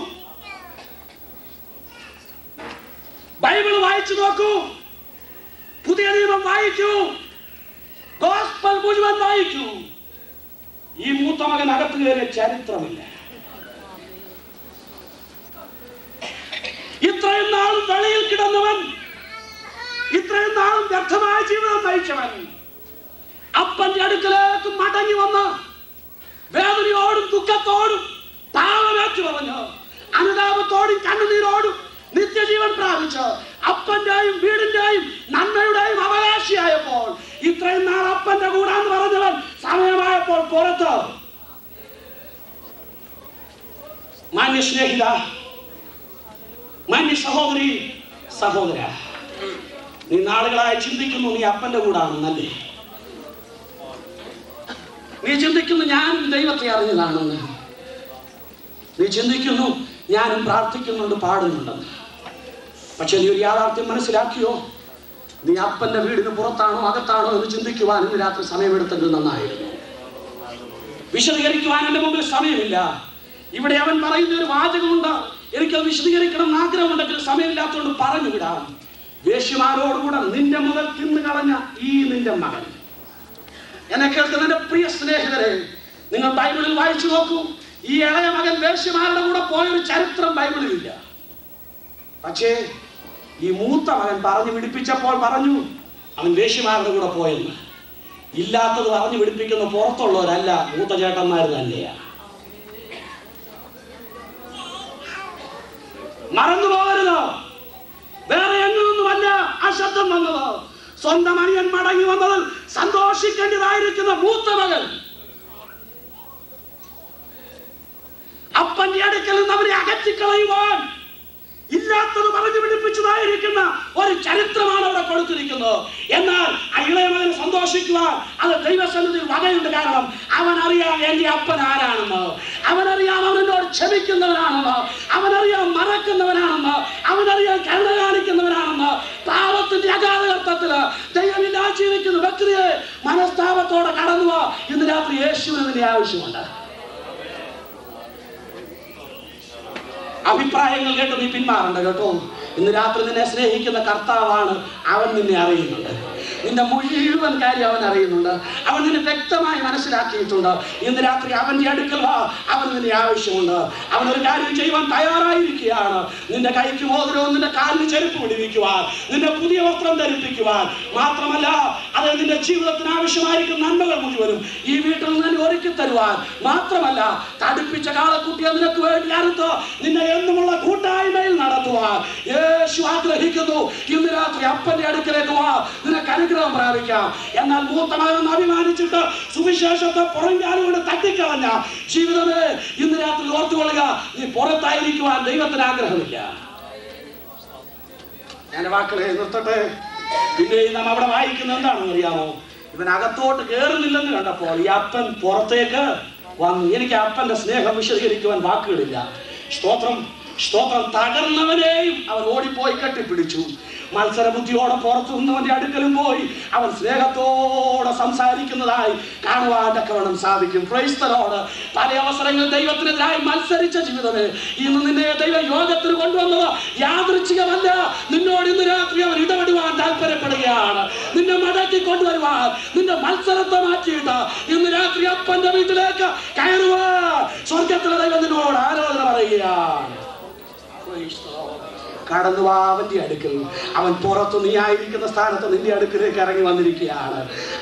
ബൈബിൾ വായിച്ചു നോക്കൂ, പുതിയ നിയമം വായിക്കൂ, ഗോസ്പൽ മുഴുവൻ വായിക്കൂ. ഈ മൂത്ത മകൻ അകത്ത് കയറിയ ചരിത്രമില്ല. ഇത്രയും നാളും വെളിയിൽ കിടന്നവൻ, ഇത്രയും നാളും വ്യർത്ഥമായ ജീവിതം നയിച്ചവൻ അപ്പന്റെ അടുക്കലേക്ക് മടങ്ങി വന്ന് വേദനയോടും ദുഃഖത്തോടും പാവമേറ്റു പറഞ്ഞു അനുതാപത്തോടും കണ്ണുനീരോടും നിത്യജീവൻ പ്രാപിച്ച് അപ്പന്റെയും വീടിന്റെയും നന്മയുടെയും അവകാശിയായപ്പോൾ ഇത്രയും നാൾ അപ്പന്റെ കൂടാന്ന് പറഞ്ഞവൻ സമയമായപ്പോൾ പുറത്ത്. മാന്യ സ്നേഹിത, മാന്യ സഹോദരി, സഹോദര, നീ നാളുകളായി ചിന്തിക്കുന്നു നീ അപ്പന്റെ കൂടാണെന്നല്ലേ? നീ ചിന്തിക്കുന്നു ഞാനും ദൈവത്തെ അറിഞ്ഞതാണെന്ന്. നീ ചിന്തിക്കുന്നു ഞാനും പ്രാർത്ഥിക്കുന്നുണ്ട്, പാടുന്നുണ്ടെന്ന്. പക്ഷെ നീ ഒരു യാഥാർത്ഥ്യം മനസ്സിലാക്കിയോ? നീ അപ്പന്റെ വീടിന് പുറത്താണോ അകത്താണോ എന്ന് ചിന്തിക്കുവാൻ ഇന്ന് രാത്രി സമയമെടുത്തെങ്കിൽ നന്നായിരുന്നു. വിശദീകരിക്കുവാൻ എന്റെ മുമ്പിൽ സമയമില്ല. ഇവിടെ അവൻ പറയുന്ന ഒരു വാചകമുണ്ട്, എനിക്കത് വിശദീകരിക്കണം എന്ന് ആഗ്രഹമുണ്ടെങ്കിൽ സമയമില്ലാത്തതുകൊണ്ട് പറഞ്ഞു വിടാം. വേശ്യമാരോടുകൂടെ നിന്റെ മുതൽ തിന്നു കളഞ്ഞ ഈ നിന്റെ മകൻ. എന്നെ കേൾക്കുന്ന എന്റെ പ്രിയ സ്നേഹിതരെ, നിങ്ങൾ ബൈബിളിൽ വായിച്ചു നോക്കൂ. ഈ ഇളയ മകൻ വേശ്യമാരുടെ കൂടെ പോയൊരു ചരിത്രം ബൈബിളിലില്ല. പക്ഷേ ഈ മൂത്ത മകൻ പറഞ്ഞു പിടിപ്പിച്ചപ്പോൾ പറഞ്ഞു അവൻ വേശ്യമാരുടെ കൂടെ പോയെന്ന്. ഇല്ലാത്തത് പറഞ്ഞു പിടിപ്പിക്കുന്ന പുറത്തുള്ളവരല്ല, മൂത്ത ചേട്ടന്മാർ തന്നെയാണ്. മറന്നു പോകരുത്, വേറെ എങ്ങനൊന്നുമല്ല ആ ശബ്ദം വന്നത്. സ്വന്തം അനിയൻ മടങ്ങി വന്നതിൽ സന്തോഷിക്കേണ്ടതായിരിക്കുന്ന മൂത്ത മകൻ അപ്പന്റെ അടുക്കൽ നിന്ന് അവരെ അകറ്റിക്കളയുവാൻ ഇല്ലാത്തത് പറഞ്ഞു പിടിപ്പിച്ചതായിരിക്കുന്ന ഒരു ചരിത്രമാണ് അവിടെ കൊടുത്തിരിക്കുന്നത്. എന്നാൽ ആ ഇളയ മകന് സന്തോഷിക്കുവാൻ അത് ദൈവസന്നിധിയിൽ വകയുണ്ട്. കാരണം അവനറിയാം എന്റെ അപ്പൻ ആരാണെന്ന്, അവനറിയാം അവൻ എന്നോട് ക്ഷമിക്കുന്നവനാണെന്ന്, അവനറിയാം മറക്കുന്നവനാണെന്ന്, അവനറിയാം കരുണ കാണിക്കുന്നവനാണെന്ന്. പാപത്തിന്റെ അഗാധകത്വത്തില് ദൈവമില്ലാ ജീവിക്കുന്ന വ്യക്തിയെ മനസ്താപത്തോടെ കടന്നുവാ. ഇന്ന് രാത്രി യേശുവിന് നിന്റെ ആവശ്യമുണ്ട്. അഭിപ്രായങ്ങൾ കേട്ട് നീ പിന്മാറണ്ട കേട്ടോ. ഇന്ന് രാത്രി നിന്നെ സ്നേഹിക്കുന്ന കർത്താവാണ്. അവൻ നിന്നെ അറിയുന്നുണ്ട്, നിന്റെ മുഴുവൻ കാര്യം അവൻ അറിയുന്നുണ്ട്. അവൻ നിന്നെ വ്യക്തമായി മനസ്സിലാക്കിയിട്ടുണ്ട്. ഇന്ന് രാത്രി അവന്റെ അടുക്കൽ വാ, അവൻ നിന്നെ ആവശ്യമുണ്ട്. അവനൊരു കാര്യം ചെയ്യുവാൻ തയ്യാറായിരിക്കുകയാണ്. നിന്റെ കൈക്ക് മോതിരവും നിന്റെ കാലിന് ചെരുപ്പ് പിടിപ്പിക്കുവാൻ, നിന്റെ പുതിയ വസ്ത്രം ധരിപ്പിക്കുവാൻ. മാത്രമല്ല അത് നിന്റെ ജീവിതത്തിന് ആവശ്യമായിരിക്കും നന്മകൾ മുഴുവനും ഈ വീട്ടിൽ നിന്ന് ഒരുക്കി തരുവാൻ. മാത്രമല്ല തടിപ്പിച്ച കാളക്കുട്ടിയെ നിനക്ക് വേണ്ടി അറുത്ത് നിന്നെ എന്നുമുള്ള കൂട്ടായ്മയിൽ നടത്തുവാൻ യേശു ആഗ്രഹിക്കുന്നു. ഇന്ന് രാത്രി അപ്പന്റെ അടുക്കലേക്ക് വാ, നിനക്ക് അനുഗ്രഹം പ്രാപിക്കാം. എന്നാൽ മൂത്ത മകൻ അഭിമാനിച്ചിട്ട് സുവിശേഷത്തെ പുറങ്കാലുകൊണ്ട് തട്ടിക്കളഞ്ഞ ജീവിതമേ, ഇന്ന് രാത്രി ഓർത്തുകൊള്ളുക, നീ പുറത്തായിരിക്കുവാൻ ദൈവത്തിന് ആഗ്രഹമില്ല. ഞാൻ വാക്കുകളെ നിർത്തട്ടെ. പിന്നെ നാം അവിടെ വായിക്കുന്നത് എന്താണെന്ന് അറിയാമോ? ഇവൻ അകത്തോട്ട് കയറുന്നില്ലെന്ന് കണ്ടപ്പോൾ ഈ അപ്പൻ പുറത്തേക്ക് വന്നു. എനിക്ക് അപ്പന്റെ സ്നേഹം വിശദീകരിക്കുവാൻ വാക്കുകളില്ല. സ്തോത്രം, സ്തോത്രം. തകർന്നവനെയും അവൻ ഓടിപ്പോയി കെട്ടിപ്പിടിച്ചു. മത്സരബുദ്ധിയോടെ പുറത്തു നിന്നവന്റെ അടുക്കലും പോയി അവൻ സ്നേഹത്തോടെ സംസാരിക്കുന്നതായി കാണുവാൻ തക്കവണ്ണം സാധിക്കും. Praise the Lord. പല അവസരങ്ങളിൽ ദൈവത്തിനെതിരായി മത്സരിച്ച ജീവിതമേ, ഇന്ന് നിന്നെ ദൈവ യോഗത്തിന് കൊണ്ടുവന്നത് യാദൃച്ഛികമല്ല. നിന്നോട് ഇന്ന് രാത്രി അവൻ ഇടപെടുവാൻ താല്പര്യപ്പെടുകയാണ്. നിന്നെ മടക്കി കൊണ്ടുവരുവാൻ, നിന്റെ മത്സരത്തെ മാറ്റിയിട്ട് ഇന്ന് രാത്രി അപ്പന്റെ വീട്ടിലേക്ക് കയറുവാ. സ്വർഗത്തിലെ ദൈവം നിന്നോട് ആലോചന പറയുകയാണ്. കടന്നുവാ അവന്റെ അടുക്കൽ. അവൻ പുറത്തു നീ ആയിരിക്കുന്ന സ്ഥാനത്ത് നിന്റെ അടുക്കലേക്ക് ഇറങ്ങി വന്നിരിക്കുകയാണ്.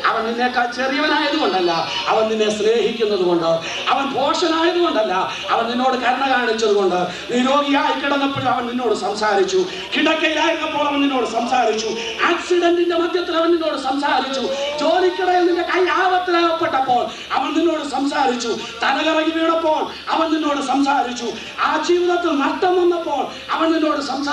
അവൻ നിന്നേക്കാൾ ചെറിയവനായതുകൊണ്ടല്ല, അവൻ നിന്നെ സ്നേഹിക്കുന്നത് കൊണ്ട്, അവൻ പോഷനായതുകൊണ്ടല്ല, അവൻ നിന്നോട് കരുണ കാണിച്ചത് കൊണ്ട്. നീ രോഗിയായി കിടന്നപ്പോഴും അവൻ നിന്നോട് സംസാരിച്ചു, കിടക്കയിലായിരുന്നപ്പോൾ അവൻ നിന്നോട് സംസാരിച്ചു, ആക്സിഡന്റിന്റെ മധ്യത്തിൽ അവൻ നിന്നോട് സംസാരിച്ചു, ജോലിക്കിടയിൽ നിന്റെ കൈ ആപത്തിലാകപ്പെട്ടപ്പോൾ അവൻ നിന്നോട് സംസാരിച്ചു, തലകറങ്ങി വീണപ്പോൾ അവൻ നിന്നോട് സംസാരിച്ചു, ആ ജീവിതത്തിൽ നഷ്ടം വന്നപ്പോൾ അവൻ നിന്നോട് സംസാരിച്ചു,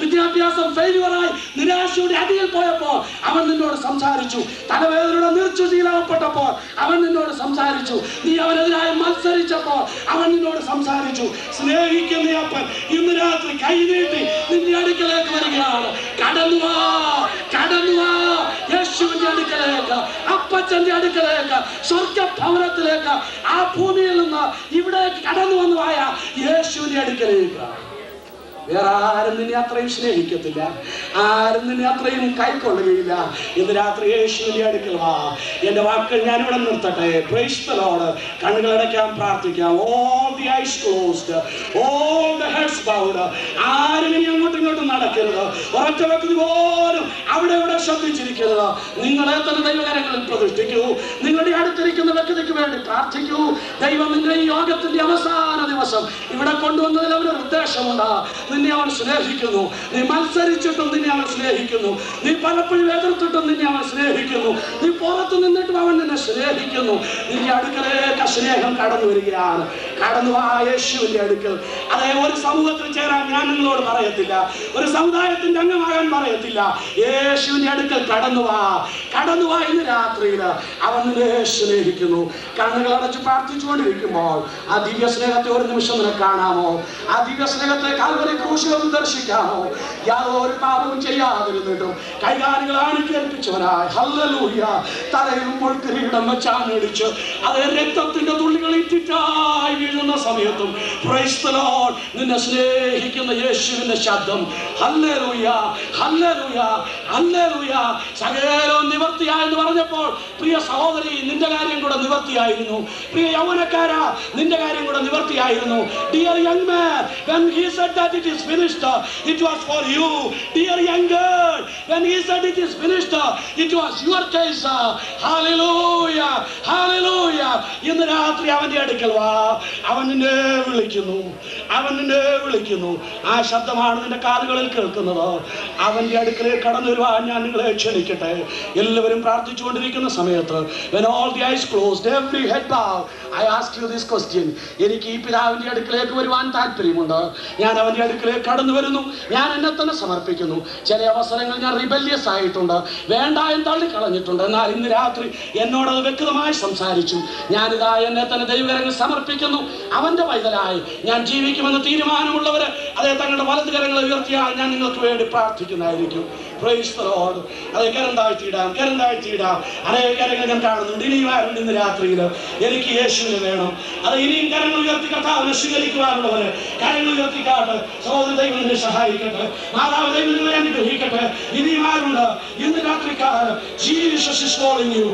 വിദ്യാഭ്യാസം ഫെയിലുവറായി നിരാശയുടെ അടിയിൽ പോയപ്പോൾ അവൻ നിന്നോട് സംസാരിച്ചു, തലവേദനയുടെ നിർച്ചുശീലപ്പെട്ടപ്പോൾ അവൻ നിന്നോട് സംസാരിച്ചു, നീ അവനെതിരായി മത്സരിച്ചപ്പോൾ അവൻ നിന്നോട് സംസാരിച്ചു. സ്നേഹിക്കുന്ന അപ്പൻ ഇന്ന് രാത്രി കൈനീട്ടി നിന്റെ അടുക്കലേക്ക് വരികയാണ്. കടന്നുവാ, കടന്നുവാ യേശുവിന്റെ അടുക്കലേക്ക്, അപ്പച്ചന്റെ അടുക്കലേക്ക്, സ്വർഗ ഭവനത്തിലേക്ക്, ആ ഭൂമിയിൽ നിന്ന് ഇവിടേക്ക് കടന്നു വന്നുവായ യേശുവിന്റെ അടുക്കലേക്ക്. വേറെ ആരും നിന്നെ അത്രയും സ്നേഹിക്കത്തില്ല, ആരും നിന്നെ അത്രയും കൈക്കൊള്ളുകയില്ല. ഇന്ന് രാത്രി യേശുവിന്റെ അടുക്കൽ വാ. എന്റെ വാക്കുകൾ ഞാനിവിടെ നിർത്തട്ടെ. Praise the Lord. കണ്ണുകളടയ്ക്കാൻ പ്രാർത്ഥിക്കാം. All the eyes closed, all the heads bowed. ആരും ഇനി അങ്ങോട്ടും ഇങ്ങോട്ടും നടക്കരുത്. ഒരൊറ്റ വ്യക്തി പോലും അവിടെ ഇവിടെ ശ്രദ്ധിച്ചിരിക്കരുത്. നിങ്ങളെ തന്നെ ദൈവകരങ്ങളിൽ പ്രതിഷ്ഠിക്കൂ. നിങ്ങളുടെ അടുത്തിരിക്കുന്ന വ്യക്തിക്ക് വേണ്ടി പ്രാർത്ഥിക്കൂ. ദൈവം നിങ്ങളുടെ ഈ യോഗത്തിന്റെ അവസാന ദിവസം ഇവിടെ കൊണ്ടുവന്നതിൽ അവനൊരു ഉദ്ദേശമുണ്ട്. നിന്നെ അവൻ സ്നേഹിക്കുന്നു. നീ മത്സരിച്ചിട്ടും നിന്നെ അവൻ സ്നേഹിക്കുന്നു. നീ പലപ്പോഴും എതിർത്തിട്ടും നിന്നെ അവൻ സ്നേഹിക്കുന്നു. നീ പുറത്തു നിന്നിട്ടും അവൻ നിന്നെ സ്നേഹിക്കുന്നു. നിന്റെ അടുക്കലേക്ക് സ്നേഹം കടന്നു വരികയാണ്. കടന്നു വാ യേശുവിന്റെ അടുക്കൽ. അതേ, ഒരു സമൂഹത്തിൽ ചേരാൻ ഞാൻ നിങ്ങളോട് പറയത്തില്ല, ഒരു സമുദായത്തിന്റെ അംഗമാകാൻ പറയത്തില്ല. യേശുവിന്റെ അടുക്കൽ കടന്നു വാ, കടന്നു വാ. ഇന്ന് രാത്രിയിൽ അവൻ നിന്നെ സ്നേഹിക്കുന്നു. കണ്ണുകൾ അടച്ച് പ്രാർത്ഥിച്ചുകൊണ്ടിരിക്കുമ്പോൾ ആ ദിവ്യ സ്നേഹത്തെ ഒരു നിമിഷം നിനക്ക് കാണാമോ? ആ ദിവ്യ സ്നേഹത്തെ കാൽവരി ക്രൂശിൽ ഒന്ന് ദർശിക്കാമോ? യാതൊരു പാപവും ചെയ്യാതിരുന്നിട്ടും കൈകാലുകൾ ആണിക്കേൽപ്പിച്ചവനായി, ഹല്ലേലൂയ, തലയിൽ മുൾക്കിരീടം വെച്ചാണിടിച്ച് അതേ രക്തത്തിന്റെ തുള്ളികൾ ഇറ്റിറ്റായി വീഴുന്ന സമയത്തും പ്രൈസ് ദി ലോർഡ്, നിന്നെ സ്നേഹിക്കുന്ന യേശുവിന്റെ ശബ്ദം, ഹല്ലേലൂയ, ഹല്ലേലൂയ, ഹല്ലേലൂയ. സകലവും നിവർത്തിയായെന്ന് പറഞ്ഞപ്പോൾ പ്രിയ സഹോദരി, നിന്റെ കാര്യം കൂടെ നിവർത്തിയായിരുന്നു. പ്രിയ യൗവനക്കാരാ, നിന്റെ കാര്യം കൂടെ നിവർത്തിയായിരുന്നു. Dear young man, when he said that it is finished, it was for you. Dear young girl, when he said it is finished, it was your case. Hallelujah, hallelujah. ഇന്ന് രാത്രി അവന്റെ അടുക്കൽ വാ. അവൻ നിന്നെ വിളിക്കുന്നു, അവൻ നിന്നെ വിളിക്കുന്നു. ആ ശബ്ദമാണ് നിന്റെ കാതുകളിൽ കേൾക്കുന്നത്. അവന്റെ അടുക്കലേക്ക് കടന്നു വരുവാൻ ഞാൻ നിങ്ങളെ ക്ഷണിക്കട്ടെ. എല്ലാവരും പ്രാർത്ഥിച്ചുകൊണ്ടിരിക്കുന്ന സമയത്ത്, when all the eyes closed, every head bowed, I ask you this question. എനിക്ക് ഈ പിതാവിന്റെ അടുക്കലേക്ക് വരുവാൻ താല്പര്യമുണ്ട്. ഞാൻ അവന്റെ അടുക്കലേക്ക് കടന്നു വരുന്നു. ഞാൻ എന്നെ തന്നെ സമർപ്പിക്കുന്നു. ചില അവസരങ്ങൾ ഞാൻ റിബല്യസ് ആയിട്ടുണ്ട്, വേണ്ട എന്ന് തള്ളിക്കളഞ്ഞിട്ടുണ്ട്. എന്നാൽ ഇന്ന് രാത്രി എന്നോടത് വ്യക്തമായി സംസാരിച്ചു. ഞാനിതാ എന്നെ തന്നെ ദൈവകരങ്ങൾ സമർപ്പിക്കുന്നു. അവന്റെ പൈതലായി ഞാൻ ജീവിക്കുമെന്ന് തീരുമാനമുള്ളവര് അതേ തങ്ങളുടെ വലതു കരങ്ങളെ ഉയർത്തിയാൽ ഞാൻ നിങ്ങൾക്ക് വേണ്ടി പ്രാർത്ഥിക്കുന്നതായിരിക്കും. Praise the Lord. അതേ, കരം താഴ്ത്തിയിടാം, കരം താഴ്ത്തിയിടാം. അനേക കരങ്ങൾ ഞാൻ കാണുന്നുണ്ട്. ഇനിയും ആരുണ്ട് ഇന്ന് രാത്രിയിൽ എനിക്ക് യേശുവിനെ വേണം? അത് ഇനിയും കരങ്ങൾ ഉയർത്തി കർത്താവിനെ സ്വീകരിക്കുവാനുള്ളവര് കരങ്ങൾ ഉയർത്തിക്കാട്ട്. സഹോദര, ദൈവം നിന്നെ സഹായിക്കട്ടെ. മാതാവ്, ദൈവം നിങ്ങളെ അനുഗ്രഹിക്കട്ടെ. ഇനിയും ആരുണ്ട് ഇന്ന് രാത്രിക്കാലം? Jesus is calling you.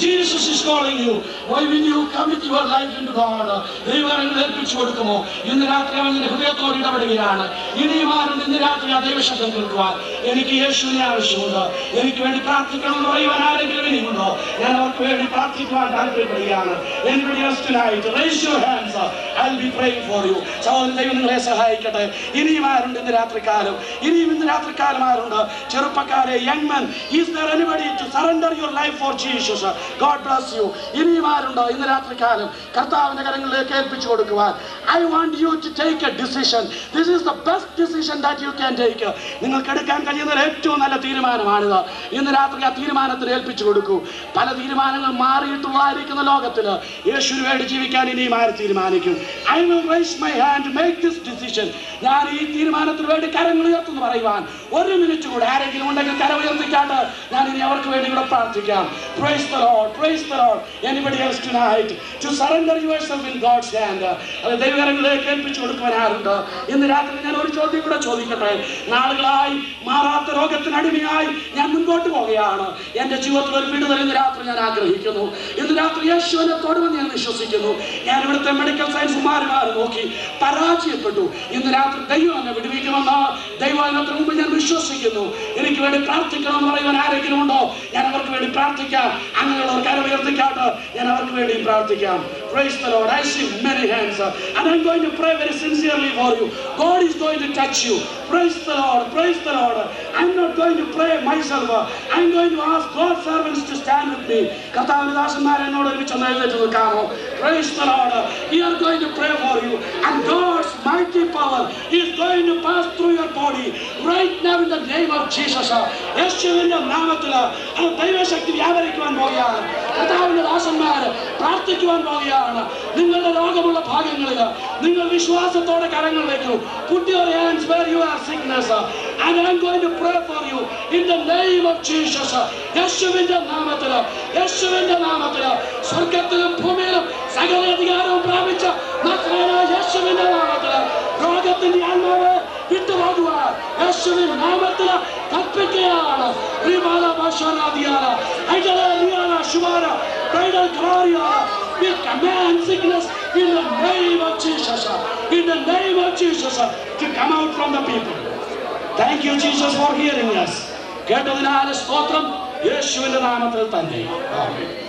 Jesus is calling you. Why will you come with your life into God? ദൈവകരങ്ങൾ ഏൽപ്പിച്ചു കൊടുക്കുമോ? ഇന്ന് രാത്രി അവൻ നിന്റെ ഹൃദയത്തോട് ഇടപെടുകയാണ്. ഇനിയും ആരുണ്ട് ഇന്ന് രാത്രി ആ ദൈവശബ്ദം കേൾക്കുവാൻ? എനിക്ക് യേശുവിനെ ആവശ്യമുണ്ട്, എനിക്ക് വേണ്ടി പ്രാർത്ഥിക്കണമെന്ന് പറയുവാൻ ആരെങ്കിലും ഇനിയുണ്ടോ? ഞാൻ അവർക്ക് വേണ്ടി പ്രാർത്ഥിക്കുവാൻ താല്പര്യപ്പെടുകയാണ്. Anybody else tonight? Raise your hands. I'll be praying for you. സഹോദരൻ, ദൈവം നിങ്ങളെ സഹായിക്കട്ടെ. ഇനിയും ആരുണ്ട് ഇന്ന് രാത്രികാലം? ഇനിയും ഇന്ന് രാത്രികാലം ആരുണ്ട്? ചെറുപ്പക്കാരെ, young men, is there anybody to surrender your life for Jesus? God bless you. ഇനിയും ആരുണ്ടോ ഇന്ന് രാത്രികാലം കർത്താവിന്റെ കരങ്ങളിലേക്ക് ഏൽപ്പിച്ചു കൊടുക്കുവാൻ? I want you to take a decision. This is the best decision that you can take. നിങ്ങൾക്ക് എടുക്കാൻ കഴിയുന്ന ഏറ്റവും നല്ല തീരുമാനമാണിത്. ഇന്ന് രാത്രി ആ തീരുമാനത്തിന് ഏൽപ്പിച്ചു കൊടുക്കൂ. പല തീരുമാനങ്ങൾ മാറിയിട്ടുള്ളതായിരിക്കുന്ന ലോകത്തിൽ യേശുവിന് വേണ്ടി ജീവിക്കാൻ ഇനിയും ആര് തീരുമാനിക്കും? I will raise my hand to make this decision. ഞാൻ ഈ തീരുമാനത്തിന് വേണ്ടി കരങ്ങൾ ഉയർത്തുന്നു പറയുവാൻ ഒരു മിനിറ്റ് കൂടെ ആരെങ്കിലും ഉണ്ടെങ്കിൽ കരം ഉയർത്തിക്കാട്ട്. ഞാൻ ഇനി അവർക്ക് വേണ്ടി കൂടെ പ്രാർത്ഥിക്കാം. Praise the Lord, praise the Lord. Anybody else tonight to surrender yourself in God's hand? അത് ദൈവകരങ്ങളിലേക്ക് ഏൽപ്പിച്ചു കൊടുക്കുവാൻ ആരുണ്ട് ഇന്ന് രാത്രി? ഞാൻ ഒരു ചോദ്യം കൂടെ ചോദിക്കട്ടെ. നാളുകളായി മാറാത്ത രോഗത്തിനടിമയായി ഞാൻ മുൻപോട്ട് പോവുകയാണ്. എന്റെ ജീവിതത്തിൽ ഒരു വിടുതൽ ഇന്ന് രാത്രി ഞാൻ ആഗ്രഹിക്കുന്നു. ഇന്ന് രാത്രി യേശുവിനെ തൊടുമെന്ന് ഞാൻ വിശ്വസിക്കുന്നു. ഞാൻ ഇവിടുത്തെ മെഡിക്കൽ സയൻസുമാരുമാർ നോക്കി പരാജയപ്പെട്ടു. ഇന്ന് രാത്രി ദൈവം എന്നെ വിടുവിക്കുമെന്ന് ദൈവത്തിന് മുമ്പ് ഞാൻ വിശ്വസിക്കുന്നു. എനിക്ക് വേണ്ടി പ്രാർത്ഥിക്കണമെന്ന് പറയുവാൻ ആരെങ്കിലും ഉണ്ടോ? ഞാൻ അവർക്ക് വേണ്ടി പ്രാർത്ഥിക്കാം. അങ്ങനെയുള്ളവർ കരം ഉയർത്തിക്കാട്ട്. ഞാൻ അവർക്ക് വേണ്ടി പ്രാർത്ഥിക്കാം. Praise the Lord. I see many hands and I'm going to pray very sincerely for you. God is going to touch you. Praise the Lord, praise the Lord. I'm not going to pray myself. I'm going to ask God's servants to stand with me. കർത്താവിന്റെ ദാസന്മാരെ എന്നോട് ഒരുമിച്ച് എഴുന്നേറ്റ് നിൽക്കാമോ? Praise the Lord. We are going to pray for you and God's mighty power is going to pass through your body right now in the name of Jesus. യേശുവിന്റെ നാമത്തിൽ ആ ദൈവശക്തി വ്യാപരിക്കുവാൻ പോവുകയാണ്. കർത്താവിന്റെ ദാസന്മാര് പ്രാർത്ഥിക്കുവാൻ പോവുകയാണ്. നിങ്ങളുടെ രോഗമുള്ള ഭാഗങ്ങളിൽ നിങ്ങൾ വിശ്വാസത്തോടെ കരങ്ങൾ വയ്ക്കൂ. Put your hands where you are sickness and I'm going to pray for you in the name of Jesus. യേശുവിന്റെ നാമത്തിൽ, യേശുവിന്റെ നാമത്തിൽ സ്വർഗ്ഗത്തിലും ഭൂമിയിലും സകല അധികാരവും പ്രാപിച്ച നസ്രായനായ യേശുവിന്റെ നാമത്തിൽ രോഗത്തിന്റെ ആത്മാവ് വിട്ടുപോകുവാൻ യേശുവിന്റെ നാമത്തിൽ കൽപ്പിക്കുകയാണ്. We command sickness in the name of Jesus. In the name of Jesus to come out from the people. Thank you, Jesus, for hearing us. കേട്ടതിനാല് സ്തോത്രം യേശുവിന്റെ നാമത്തിൽ തന്നെ. ആമേൻ.